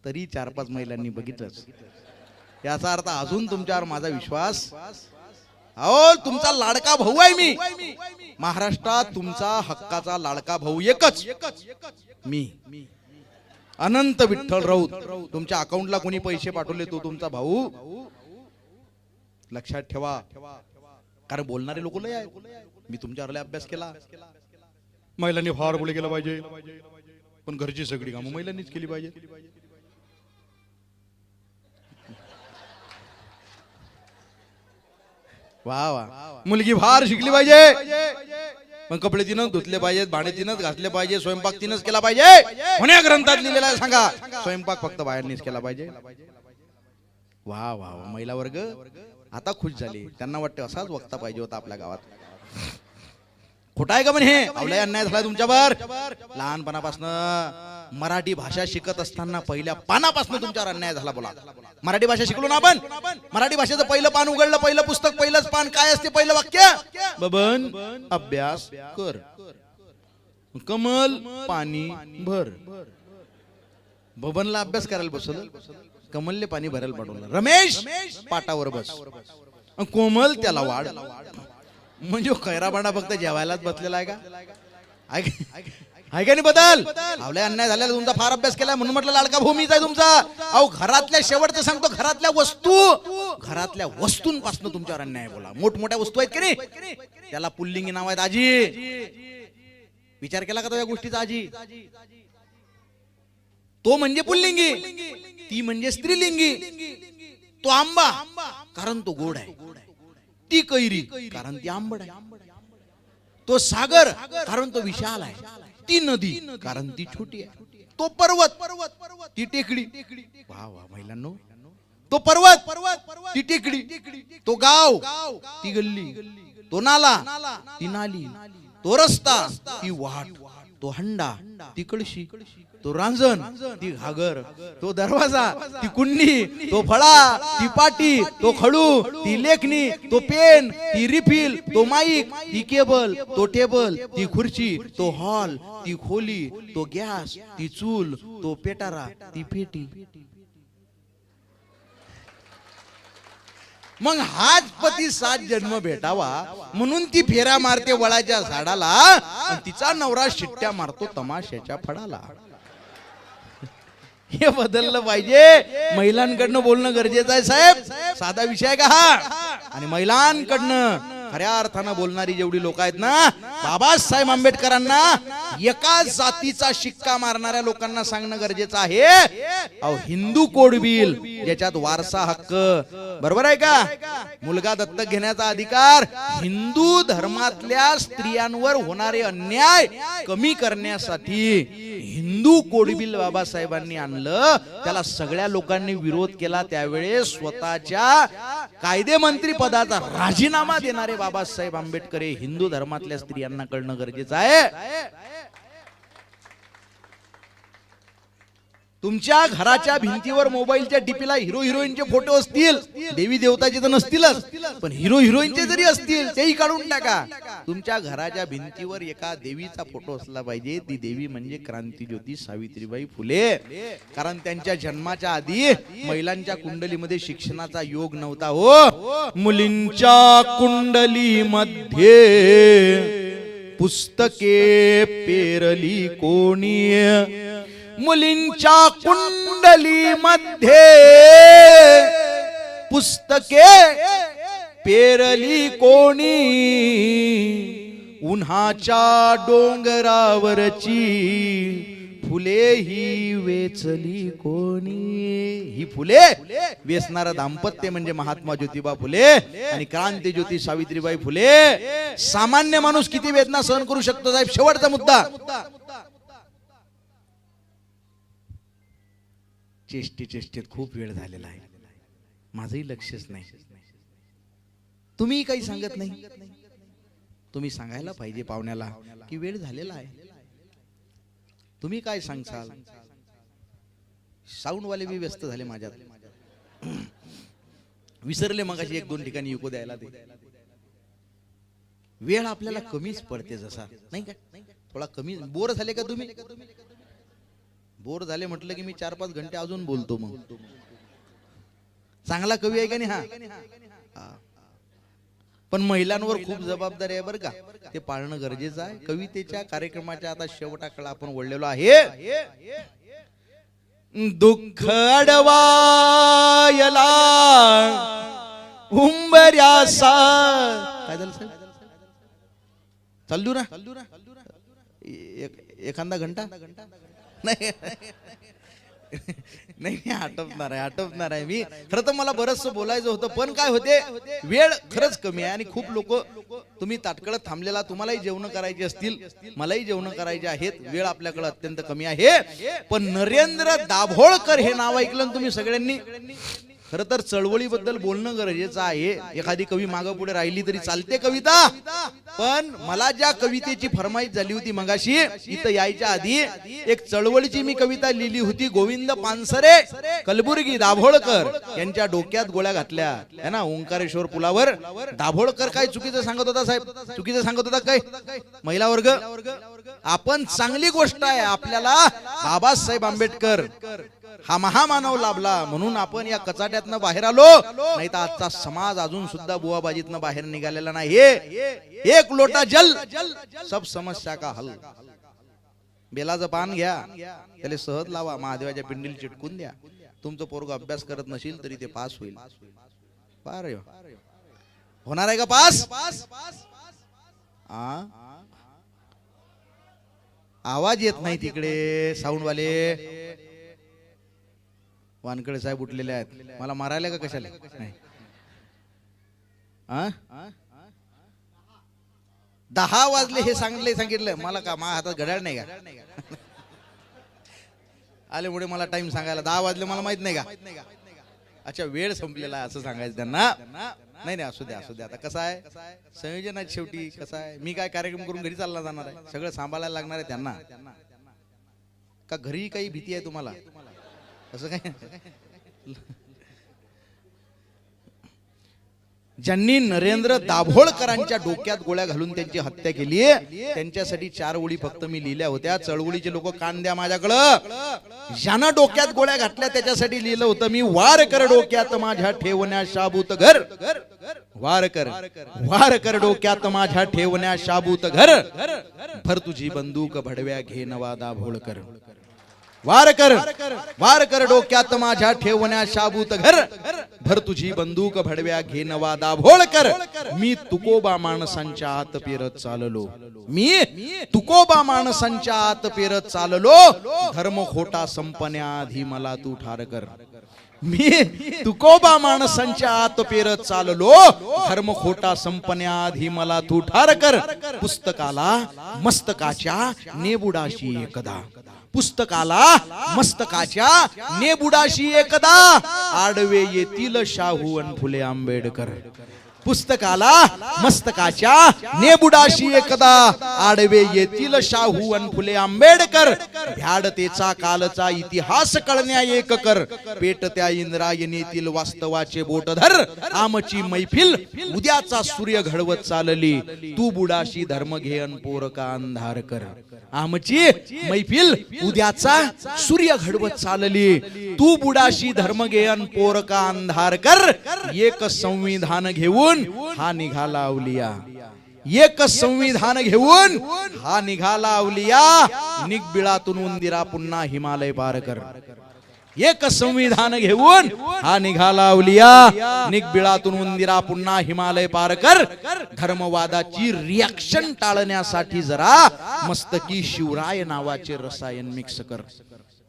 तरी 4-5 महिलांनी बघितलंच. याचा अर्थ अजून तुमच्यावर माझा विश्वास. अहो तुमचा लाडका भाऊ आहे मी. महाराष्ट्रात तुमचा हक्काचा लाडका भाऊ एकच मी, अनंत विठ्ठल राऊत. तुमच्या अकाउंटला कोणी पैसे पाठवले तो तुमचा भाऊ. लक्षात ठेवा, कारण बोलणारे लोक लय आहेत. मी तुमच्यावर लय अभ्यास केला. महिलांनी फार बोले केलं पाहिजे, पण घरची सगळी कामं महिलांनीच केली पाहिजे. वा वा, मुलगी फार शिकली पाहिजे, पण कपडे तिनंच धुतले पाहिजेत, भांडे तिनंच घासले पाहिजे, स्वयंपाक तिनंच केला पाहिजे. कोण्या ग्रंथात लिहिलेला आहे सांगा? स्वयंपाक फक्त बाहेरनीच केला पाहिजे. वा वा, महिला वर्ग आता खुश झाली. त्यांना वाटतं असाच वक्ता पाहिजे होता आपल्या गावात. खोटा आहे का म्हणे हे? अवलय अन्याय झाला तुमच्यावर. लहानपणापासून मराठी भाषा शिकत असताना पहिल्या पानापासून तुमच्यावर अन्याय झाला. बोला, मराठी भाषा शिकलो ना आपण. मराठी भाषेचं पहिलं पान उघडलं, पहिलं पुस्तक, पहिलंच पान काय असते? पहिलं वाक्य, बबन अभ्यास कर, कमल पाणी भर. बबनला अभ्यास करायला बसवलं, कमलले पाणी भरायला पाठवलं. रमेश पाटावर बस, कोमल त्याला वाढ. म्हणजे खैराबांडा फक्त जेवायलाच बसलेला आहे का? आहे का नाही बदल? आवले अन्याय झालेला, तुमचा फार अभ्यास केलाय म्हणून म्हटलं लाडका भूमीचा आहे तुमचा. अहो घरातल्या, शेवटचं सांगतो, घरातल्या वस्तूंपासून तुमच्यावर अन्याय. बोला, मोठमोठ्या वस्तू आहेत की नाही, त्याला पुल्लिंगी नाव आहेत. आजी, विचार केला का तो या गोष्टीचा? आजी तो म्हणजे पुल्लिंगी, ती म्हणजे स्त्रीलिंगी. तो आंबा कारण तो गोड आहे, ती कैरी कारण ती आंबट आहे. तो सागर कारण तो विशाल आहे, ती नदी कारण ती छोटी आहे. तो पर्वत, ती टेकडी. वा वा महिलांनो, तो पर्वत, ती टेकडी. तो गाव, ती गल्ली. तो नाला, ती नाली. तो रस्ता, ती वाट. तो हंडा, ती कळशी. तो रांजण, ती घागर. तो दरवाजा, ती कुंडी. तो फळा, ती पाटी. तो खडू, ती लेखणी. तो पेन, ती रिफिल. तो माईक, ती केबल. तो टेबल, ती खुर्ची. तो हॉल, ती खोली. तो गॅस, ती चूल. तो पेटारा, ती पेटी. मग हाच पती 7 जन्म भेटावा म्हणून ती फेरा मारते वळाच्या झाडाला, आणि तिचा नवरा शिट्ट्या मारतो तमाशाच्या फडाला. हे बदललं पाहिजे. महिलांकडनं बोलणं गरजेचं आहे साहेब. साधा विषय आहे का हा? आणि महिलांकडनं खऱ्या अर्थानं बोलणारी जेवढी लोक आहेत ना, बाबासाहेब आंबेडकरांना एका जातीचा शिक्का मारणाऱ्या लोकांना सांगणं गरजेचं आहे. अहो हिंदू कोड बिल, ज्याच्यात वारसा हक्क, बरोबर आहे का, मुलगा दत्तक घेण्याचा अधिकार, हिंदू धर्मातल्या स्त्रियांवर होणारे अन्याय कमी करण्यासाठी हिंदू कोड बिल बाबासाहेबांनी आणलं. त्याला सगळ्या लोकांनी विरोध केला. त्यावेळेस स्वतःच्या कायदेमंत्री पदाचा राजीनामा देणारे बाबासाहेब आंबेडकर हे हिंदू धर्मातल्या स्त्रियांना कळणं गरजेचं आहे. तुमच्या घराच्या भिंतीवर मोबाईलच्या डीपीला हिरो हिरोईनचे फोटो असतील, देवी देवताचे तर नसतीलच, पण हिरो हिरोईनचे जरी असतील तेही काढून टाका. तुमच्या घराच्या भिंतीवर एका देवीचा फोटो असला पाहिजे. ती देवी म्हणजे क्रांतीज्योती सावित्रीबाई फुले. कारण त्यांच्या जन्माच्या आधी महिलांच्या कुंडलीमध्ये शिक्षणाचा योग नव्हता. हो, मुलींच्या कुंडलीमध्ये पुस्तके पेरली कोणी, मुलींच्या कुंडलीमध्ये पुस्तके पेरली कोणी, उन्हाच्या डोंगरावरची फुले ही वेचली कोणी. ही फुले वेचणारं दाम्पत्य म्हणजे महात्मा ज्योतिबा फुले आणि क्रांतीज्योती सावित्रीबाई फुले. सामान्य माणूस किती वेदना सहन करू शकतो साहेब. शेवटचा मुद्दा. चेष्टेत खूप वेळ झालेला आहे, माझंही लक्षच नाही. तुम्ही काही सांगत नाही. तुम्ही सांगायला पाहिजे पाहुण्याला की वेळ झालेला आहे. तुम्ही काय सांगसाल. साऊंड वाले बी व्यस्त झाले माझ्यात. विसरले मगाशी 1-2 ठिकाणी इको द्यायला. ते वेळ आपल्याला कमीच पडते जसा, नाही का. थोडा कमी. बोर झाले का तुम्ही. बोर झाले म्हटलं की मी 4-5 घंटे अजून बोलतो. मग चांगला कवी आहे का नाही. हा, पण महिलांवर खूप जबाबदारी आहे बरं का. ते पाळणं गरजेचं आहे. कवितेच्या कार्यक्रमाच्या आता शेवटाकडे आपण वळलेलो आहे. दुःख अडवायला उंबऱ्यासा. काय झालं साहेब. चालू ना एखादा घंटा. नाही नाही, आटपणार आहे मी. खरं तर मला बरंचसं बोलायचं होतं, पण काय होते वेळ खरंच कमी आहे. आणि खूप लोक तुम्ही ताटकळत थांबलेला. तुम्हालाही जेवण करायचे असतील, मलाही जेवण करायचे आहेत. वेळ आपल्याकडे अत्यंत कमी आहे. पण नरेंद्र दाभोळकर हे नाव ऐकलं तुम्ही सगळ्यांनी. खरं तर चळवळीबद्दल बोलणं गरजेचं आहे. एखादी कवी मागं पुढे राहिली तरी चालते कविता, पण मला ज्या कवितेची फरमाईश झाली होती मगाशी इथं यायच्या आधी, एक चळवळीची मी कविता लिहिली होती. गोविंद पानसरे, कलबुर्गी, दाभोळकर यांच्या डोक्यात गोळ्या घातल्या है ना ओंकारेश्वर पुलावर. दाभोळकर काय चुकीचं सांगत होता साहेब. चुकीचं सांगत होता काय महिला वर्ग. आपण चांगली गोष्ट आहे आपल्याला बाबासाहेब आंबेडकर हा महामानव लाभला म्हणून आपण या कचाट्यातनं बाहेर आलो. नाही तर आजचा समाज अजून सुद्धा बुवाबाजीतनं बाहेर निघालेला नाही. एक लोटा जल सब समस्या का हल. बेलाचं पान घ्या, त्याला सहज लावा, महादेवाच्या पिंडीला चिटकून द्या. तुमचं पोरग अभ्यास करत नसेल तरी ते पास होईल. पार होणार आहे का पास. आवाज येत नाही तिकडे. साऊंड वाले वानकडे साहेब उठलेले आहेत. मला मारायला का कशाला. नाही 10 वाजले हे सांगितलं मला. का माझ्या हातात घड्याळ नाही का. आले पुढे मला टाइम सांगायला. 10 वाजले मला माहित नाही का. अच्छा वेळ संपलेला आहे असं सांगायचं त्यांना. नाही असू द्या आता कसं आहे संयोजन आहे शेवटी. कसं आहे मी काय कार्यक्रम करून घरी चालला जाणार आहे. सगळं सांभाळायला लागणार आहे त्यांना. का घरी काही भीती आहे तुम्हाला असं काय. ज्यांनी नरेंद्र दाभोळकरांच्या डोक्यात गोळ्या घालून त्यांची हत्या केली त्यांच्यासाठी 4 ओळी फक्त मी लिहिल्या होत्या. चळवळीचे लोक कान द्या माझ्याकडं. ज्यानं डोक्यात गोळ्या घातल्या त्याच्यासाठी लिहिलं होतं मी. वार कर डोक्यात माझ्या ठेवण्या शाबूत घर. वार कर डोक्यात माझ्या ठेवण्या शाबूत घर. भर तुझी बंदूक भडव्या घे नवा दाभोळकर. वार कर डोक्यात माझ्या ठेवण्या शाबूत घर. भर तुझी बंदूक भडव्या घे नवा दाभोळकर. मी तुकोबा माणसांच्या आत पेरत चाललो. मी तुकोबा माणसांच्या आत पेरत चाललो. धर्म खोटा संपण्याआधी मला तू ठार कर. मी तुकोबा माणसांच्या आत पेरत चाललो. धर्म खोटा संपण्याआधी मला तू ठार कर. पुस्तकाला मस्तकाच्या नेबुडाशी एकदा. पुस्तकाला मस्तकाच्या नेबुडाशी एकदा आडवे येतील शाहू अन फुले आंबेडकर. पुस्तकाला मस्तकाच्या नेबुडाशी एकदा आडवे येतील शाहू अन फुले आंबेडकर. भ्याडतेचा कालचा इतिहास कळण्या एक कर. पेटत्या इंद्रायणीतील वास्तवाचे बोट धर. आमची मैफिल उद्याचा सूर्य घडवत चालली. तू बुडाशी धर्म घे अन पोरका अंधार कर. आमची मैफिल उद्याचा सूर्य घडवत चालली. तू बुडाशी धर्म घे अन पोरका अंधार कर. एक संविधान घेऊन हा निघाला अवलिया. एक संविधान घेऊन हा निघाला अवलिया. निगबिळातून उंदिरा पुन्हा हिमालय पार कर. एक संविधान घेऊन हा निघाला अवलिया, निगबिळातून उंदिरा पुन्हा हिमालय पार कर. धर्मवादाची रिॲक्शन टाळण्यासाठी जरा मस्तकी शिवराय नावाचे रसायन मिक्स कर.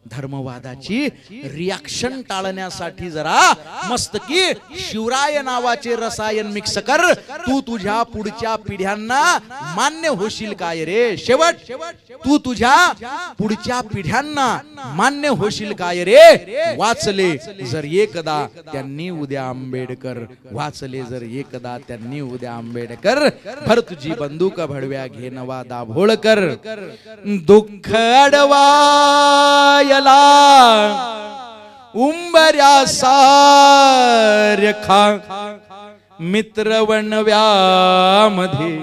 धर्मवादाची रिॲक्शन टाळण्यासाठी जरा मस्तकी शिवराय नावाचे रसायन मिक्स कर. तू तुझ्या पुढच्या पिढ्यांना मान्य होशील काय रे शेवट. तू तुझ्या पुढच्या पिढ्यांना मान्य होशील काय रे. वाचले जर एकदा त्यांनी उद्या आंबेडकर, वाचले जर एकदा त्यांनी उद्या आंबेडकर. भर तुझी बंदूक भडव्या घे नवा दाभोळकर. दुःख अडवाय उंबऱ्या सारखा मित्र वणव्यामध्ये.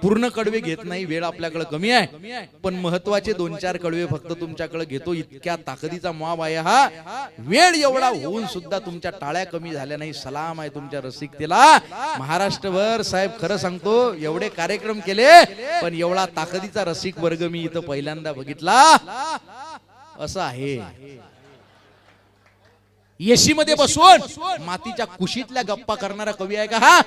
पूर्ण कडवे घेत नाही, वेळ आपल्याकडे कमी आहे, पण महत्वाचे 2-4 कडवे फक्त तुमच्याकडे घेतो. इतक्या ताकदीचा मॉब आहे हा. वेळ एवढा होऊन सुद्धा तुमच्या टाळ्या कमी झाल्या नाही. सलाम आहे तुमच्या रसिकतेला. महाराष्ट्रभर साहेब खरं सांगतो एवढे कार्यक्रम केले, पण एवढा ताकदीचा रसिक वर्ग मी इथं पहिल्यांदा बघितला. असं आहे. येशी मध्ये बसून मातीच्या कुशीतल्या गप्पा करणारा कवी आहे का हा?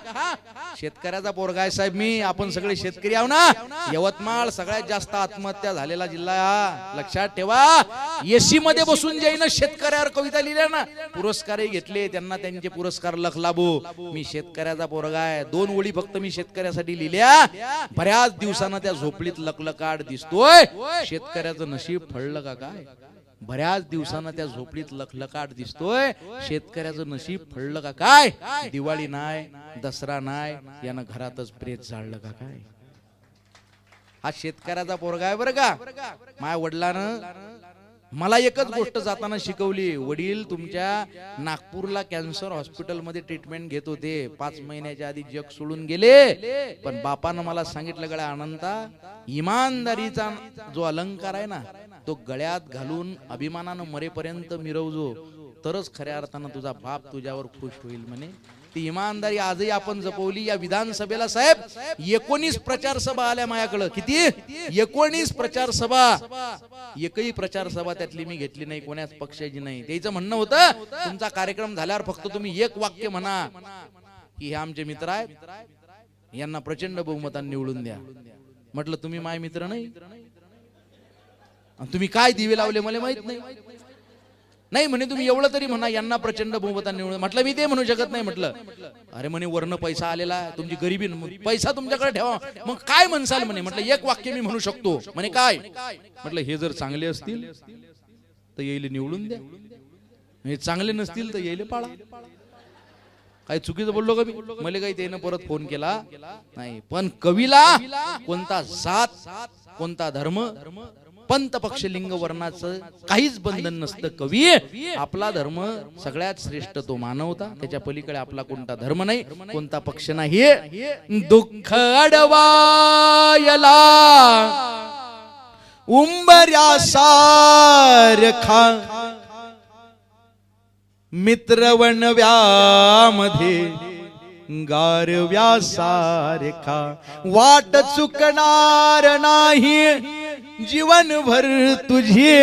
शेतकऱ्याचा पोरगा आहे साहेब मी. आपण सगळे शेतकरी आहो ना. यवतमाळ सगळ्यात जास्त आत्महत्या झालेला जिल्हा हा, लक्षात ठेवा. येशी मध्ये बसून ज्यानं शेतकऱ्यावर कविता लिहिल्या ना, पुरस्कारही घेतले, त्यांना त्यांचे पुरस्कार लख लाभो. मी शेतकऱ्याचा पोरगा आहे. 2 ओळी फक्त मी शेतकऱ्यासाठी लिहिल्या. बऱ्याच दिवसानं त्या झोपडीत लखलकाट दिसतोय. शेतकऱ्याचं नशीब फळलं का काय? बऱ्याच दिवसांना त्या झोपडीत लखलकाट दिसतोय. शेतकऱ्याचं नशीब फळलं का काय? दिवाळी नाही, दसरा नाही, यानं घरातच प्रेत जाळलं का काय? हा शेतकऱ्याचा पोरगा आहे बरं का. माझ्या वडिलांनं मला एकच गोष्ट जाताना शिकवली. वडील तुमच्या नागपूरला कॅन्सर हॉस्पिटल मध्ये ट्रीटमेंट घेत होते. 5 महिन्याच्या आधी जग सोडून गेले. पण बापानं मला सांगितलं गड्या अनंता, इमानदारीचा जो अलंकार आहे ना, तो गळ्यात घालून अभिमानानं मरेपर्यंत मिरवजो, तरच खऱ्या अर्थानं तुझा बाप तुझ्यावर खुश होईल म्हणे. ती इमानदारी आजही आपण जपवली. या विधानसभेला साहेब 19 प्रचार सभा आल्या माझ्याकडं. किती? 19 प्रचार सभा. एकही प्रचार सभा त्यातली मी घेतली नाही, कोणाच पक्षाची नाही. त्याचं म्हणणं होतं तुमचा कार्यक्रम झाल्यावर फक्त तुम्ही एक वाक्य म्हणा की हे आमचे मित्र आहेत, यांना प्रचंड बहुमताने निवडून द्या. म्हटलं तुम्ही माझे मित्र नाही, तुम्ही काय दिवे लावले मला माहित नाही. नाही म्हणे तुम्ही एवढं तरी म्हणा यांना प्रचंड बहुमताने निवडून. म्हटलं मी ते म्हणू शकत नाही. म्हटलं अरे म्हणे वर्ण पैसा आलेला, तुमची गरिबी, पैसा तुमच्याकडे ठेवा, मग काय म्हणसाल म्हणे. म्हटलं एक वाक्य मी म्हणू शकतो. म्हणे काय? म्हटलं हे जर चांगले असतील तर येईल निवडून द्या, हे चांगले नसतील तर येईल पाळा. काही चुकीचं बोललो का मी? मला काही त्यानं परत फोन केला नाही. पण कवीला कोणता जात, कोणता धर्म, पंत पक्ष लिंग वर्णाचं काहीच बंधन नसतं. कवी आपला धर्म सगळ्यात श्रेष्ठ, तो मानवता. त्याच्या पलीकडे आपला कोणता धर्म नाही, कोणता पक्ष नाही. दुःख अडवायला उंबऱ्या सारखा मित्र वणव्यामध्ये गारव्या सारखा. वाट चुकणार नाही जीवनभर तुझी,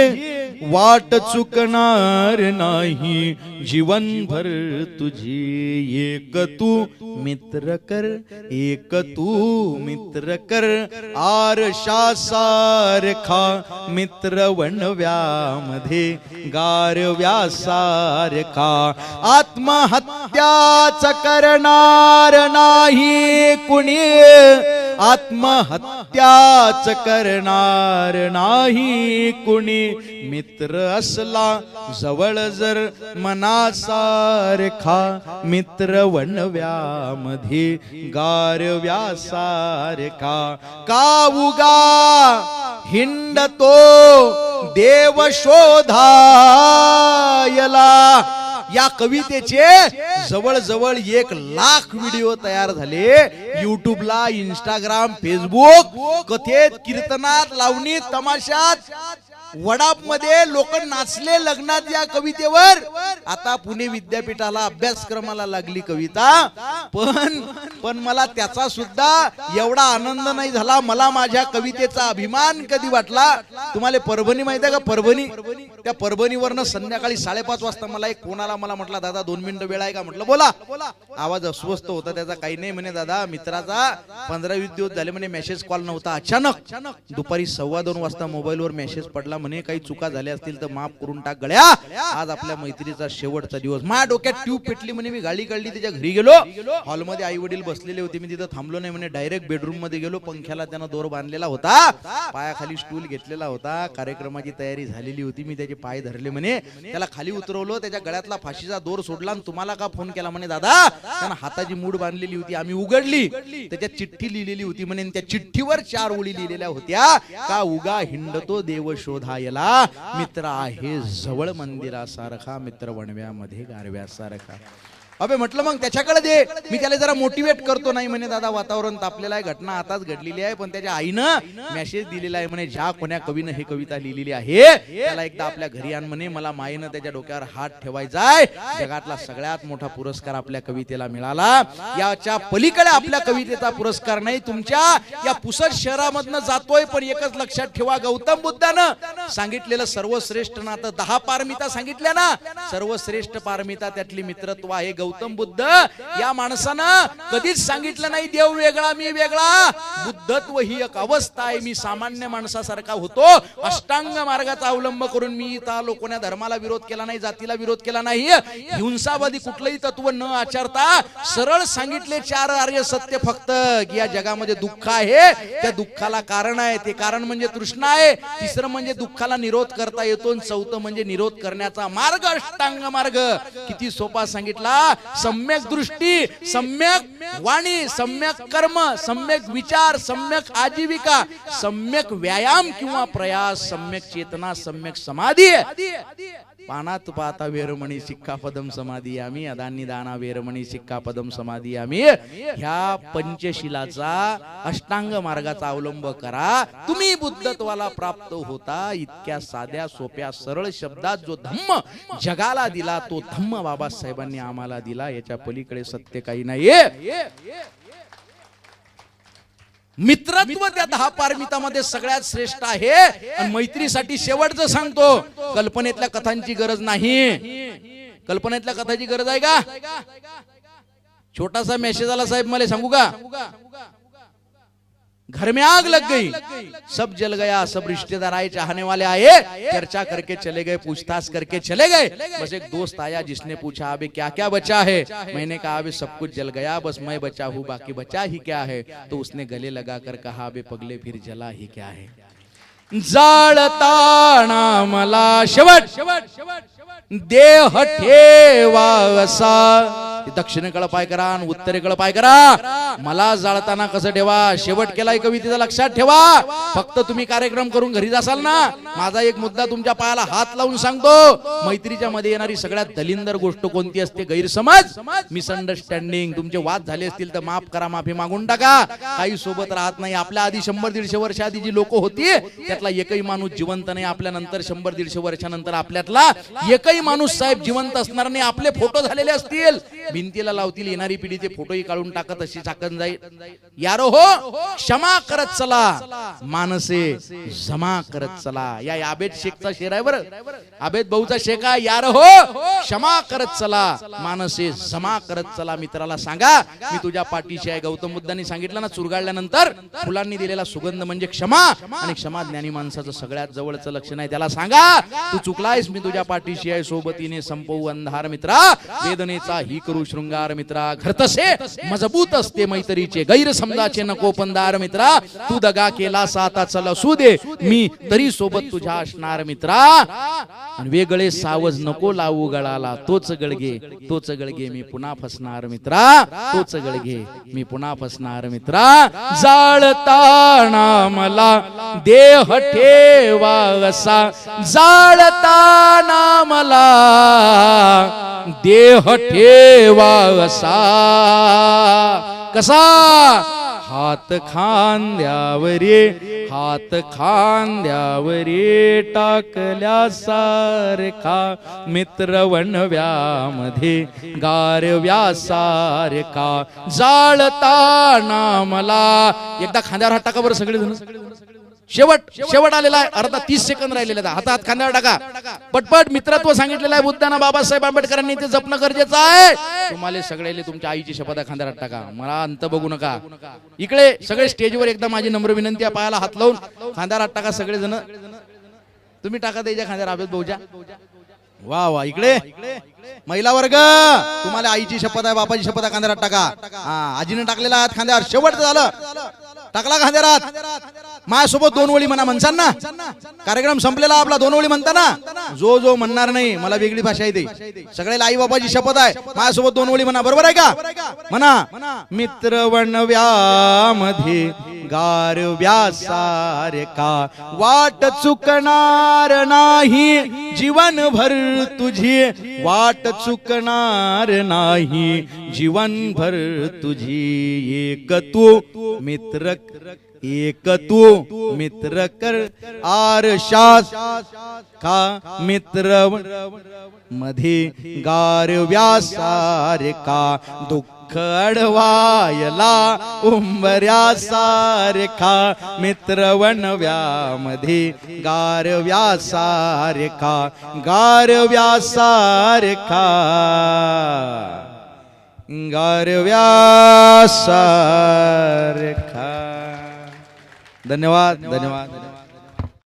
वाट चुकणार नाही जीवनभर तुझी. एक तू मित्र कर, एक तू मित्र कर. आरशा सारखा मित्र वणव्यामध्ये गारव्या सारखा. आत्महत्याच करणार नाही कुणी, आत्महत्याच करणार नाही कुणी. मित्र असला जवळ जर मनासारखा, मित्र वणव्यामध्ये गारव्या सारखा. का उगा हिंडतो देव शोधायला. या कवितेचे जवळजवळ 1,00,000 व्हिडिओ तयार झाले. युट्यूबला, इंस्टाग्राम, फेसबुक, कथेत, कीर्तनात, लावणीत, तमाशात वडाप मध्ये लोक नाचले लग्नात या कवितेवर. आता पुणे विद्यापीठाला अभ्यासक्रमाला लागली कविता, पण मला त्याचा सुद्धा एवढा आनंद नाही झाला. मला माझ्या कवितेचा अभिमान कधी वाटला. तुम्हाला परभणी माहिती आहे का? परभणी, त्या परभणीवरनं संध्याकाळी 5:30 वाजता मला एक फोन आला. मला म्हटलं दादा 2 मिनिटं वेळ आहे का? म्हटलं बोला. आवाज अस्वस्थ होता त्याचा. काही नाही म्हणे दादा, मित्राचा 15-20 दिवस झाले म्हणे मेसेज कॉल नव्हता. अचानक दुपारी 2:15 वाजता मोबाईलवर मेसेज पडला म्हणे काही चुका झाल्या असतील तर माफ करून टाक गड्या, आज आपल्या मैत्रीचा शेवटचा दिवस. माझ्या डोक्यात ट्यूब पेटली म्हणे. मी गाडी काढली, त्याच्या घरी गेलो. हॉलमध्ये आई वडील बसलेले होते. मी तिथं थांबलो नाही म्हणे, डायरेक्ट बेडरूम मध्ये गेलो. पंख्याला त्यानं दोर बांधलेला होता, पायाखाली स्टूल घेतलेला होता. कार्यक्रमाची तयारी झालेली होती. मी त्याचे पाय धरले म्हणे, त्याला खाली उतरवलं, त्याच्या गळ्यातला फाशीचा दोर सोडला आणि तुम्हाला का फोन केला म्हणे दादा. त्यानं हाताची मूठ बांधलेली होती. आम्ही उघडली, त्याच्यात चिठ्ठी लिहिलेली होती म्हणे. त्या चिठ्ठीवर 4 ओळी लिहिलेल्या होत्या का उगा हिंडतो देव शोधायला, मित्र आहे जवळ मंदिरासारखा, मित्र वणव्यामध्ये गारव्यासारखा. अबे म्हटलं मग त्याच्याकडे दे, मी त्याला जरा मोटिवेट करतो. नाही म्हणे दादा वातावरण तापलेलं आहे, घटना आताच घडलेली आहे. पण त्याच्या आईनं मेसेज दिलेला आहे म्हणे, ज्या कोण्या कवीनं हे कविता लिहिलेली आहे त्याला एकदा आपल्या घरी आण म्हणे. मला माईनं त्याच्या डोक्यावर हात ठेवायचाय. जगातला सगळ्यात मोठा पुरस्कार आपल्या कवितेला मिळाला. याच्या पलीकडे आपल्या कवितेचा पुरस्कार नाही. तुमच्या या पुसद शहरामधनं जातोय, पण एकच लक्षात ठेवा, गौतम बुद्धानं सांगितलेलं सर्वश्रेष्ठ नातं 10 पारमिता सांगितल्या ना, सर्वश्रेष्ठ पारमिता त्यातली मित्रत्व आहे. गौतम बुद्ध या माणसानं कधीच सांगितलं नाही देव वेगळा मी वेगळा. बुद्धत्व ही एक अवस्था आहे. मी सामान्य माणसासारखा होतो, अष्टांग मार्गाचा अवलंब करून मी इथं आलो. कोण्या धर्माला विरोध केला नाही, जातीला विरोध केला नाही, हिंसावादी कुठलंही तत्व न आचरता सरळ सांगितले 4 आर्य सत्य फक्त. या जगामध्ये दुःख आहे, त्या दुःखाला कारण आहे, ते कारण म्हणजे तृष्णा आहे. तिसरं म्हणजे दुःखाला निरोध करता येतो, चौथं म्हणजे निरोध करण्याचा मार्ग अष्टांग मार्ग. किती सोपा सांगितला. सम्यक दृष्टी, सम्यक वाणी, सम्यक कर्म, सम्यक विचार, सम्यक आजीविका, सम्यक व्यायाम किंवा प्रयास, सम्यक चेतना, सम्यक समाधी. पानात पाहता वेरमणी सिक्कापदम समाधी आम्ही, अदानी दाना वेरमणी सिक्कापदम समाधी आम्ही. ह्या पंचशिलाचा अष्टांग मार्गाचा अवलंब करा, तुम्ही बुद्धत्वाला प्राप्त होता. इतक्या साध्या सोप्या सरळ शब्दात जो धम्म जगाला दिला, तो धम्म बाबासाहेबांनी आम्हाला दिला. याच्या पलीकडे सत्य काही नाहीये. मित्रत्व त्या 10 पारमितामध्ये सगळ्यात श्रेष्ठ आहे. आणि मैत्रीसाठी शेवटचं सांगतो, कल्पनेतल्या कथांची गरज नाही. कल्पनेतल्या कथाची गरज आहे का? छोटासा मेसेज आला साहेब, मला सांगू का, घर में आग लग गई, सब जल गया, सब रिश्तेदार आए, चाहने वाले आए, चर्चा करके चले गए, पूछताछ करके चले गए. बस एक दोस्त आया जिसने पूछा अबे क्या क्या बचा है. मैंने कहा अबे सब कुछ जल गया, बस मैं बचा हूँ, बाकी बचा ही क्या है. तो उसने गले लगा कर कहा अबे पगले फिर जला ही क्या है. जाळताना मला शेवट देह ठेवा असा. दक्षिणेकडे पाय करा आणि उत्तरेकडे पाय करा. मला जाळताना कसं ठेवा, शेवट केलाय कवितेचा लक्षात ठेवा. फक्त तुम्ही कार्यक्रम करून घरी जासाल ना, माझा एक मुद्दा तुमच्या पायाला हात लावून सांगतो. मैत्रीच्या मध्ये येणारी सगळ्यात दलिंदर गोष्ट कोणती असते? गैरसमज, मिसअंडरस्टँडिंग. तुमचे वाद झाले असतील तर माफ करा, माफी मागून टाका. काही सोबत राहत नाही. आपल्या आधी 100-150 वर्ष आधी जी लोक होती त्यातला एकही माणूस जिवंत नाही. आपल्या नंतर 100-150 वर्षानंतर आपल्यातला एकही माणूस साहेब जिवंत असणार नाही. आपले फोटो झालेले असतील, भिंतीला लावतील, येणारी पिढी ते फोटोही काढून टाकत अशी चाकन जाईल. यारो हो, क्षमा करत चला, मानसे जमा करत चला. या आबेद शेखचा शेर आहे बरं, आबेद भाऊचा शेख आहे. यारो हो, क्षमा करत चला, मानसे जमा करत चला. मित्राला सांगा मी तुझ्या पाठीशी आहे. गौतम बुद्धांनी सांगितलं ना, चुरगाळल्यानंतर फुलांनी दिलेला सुगंध म्हणजे क्षमा. आणि क्षमा ज्ञानी माणसाचं सगळ्यात जवळचं लक्षण आहे. त्याला सांगा तू चुकलायस, मी तुझ्या पाठीशी आहे. सोबतीने संपवू अंधार मित्रा, वेदनेचा ही करू शृंगार मित्रा. घर तसे मजबूत असते मैत्रीचे, गैरसमजाचे नको पंदार मित्रा. तू दगा केला आता चल असू दे, मी तरी सोबत तुझ्या असणार मित्रा. आणि वेगळे सावज नको लावू गळाला, तोच गळगे मी पुन्हा फसणार मित्रा. तोच गळगे मी पुन्हा फसणार मित्रा. जाळताना मला देह ठेवा असा, जाळताना मला देह ठेवा असा. कसा? हात खांद्यावरे हात खांद्यावरे टाकल्या सारखा मित्र वणव्यामध्ये गारव्या सारखा जाळताना मला एकदा खांद्यावर हात टाका बरं सगळे जण शेवट आलेला आहे अर्धा 30 सेकंद राहिलेला आहे हातात खांद्यावर टाका पटपट मित्रत्व सांगितलेलं आहे बुद्धांना बाबासाहेब आंबेडकरांनी ते जपणं गरजेचं आहे तुम्हाला सगळ्याले तुमच्या आईची शपथ आहे खांद्यावर टाका मला अंत बघू नका इकडे सगळे स्टेजवर एकदा माझी नम्र विनंती आहे पायाला हात लावून खांद्यावर टाका सगळे जण तुम्ही टाका द्यायच्या खांद्यावर आवेद भाऊच्या वा वा इकडे महिला वर्ग तुम्हाला आईची शपथ आहे बापाची शपथ आहे खांद्यावर टाका हा आजीने टाकलेला हात खांद्यावर शेवट झालं टाकला खांद्यावर माझ्यासोबत 2 ओळी म्हणा म्हणसान ना कार्यक्रम संपलेला आपला 2 ओळी म्हणता ना जो म्हणणार नाही मला वेगळी भाषा येते सगळ्याला आई बाबाची शपथ आहे माझ्यासोबत 2 ओळी म्हणा बरोबर आहे का म्हणा मित्र वणव्यामध्ये गारव्या सारखा वाट चुकणार नाही जीवनभर तुझी वाट चुकणार नाही जीवनभर तुझी एक तू मित्र कर आरशास का मित्र मध्ये गारव्या सारखा दुःख अडवायला उंबऱ्या सारखा मित्र वणव्यामध्ये गारव्या सारखा गारव्या सारखा गारव्या सारखा धन्यवाद धन्यवाद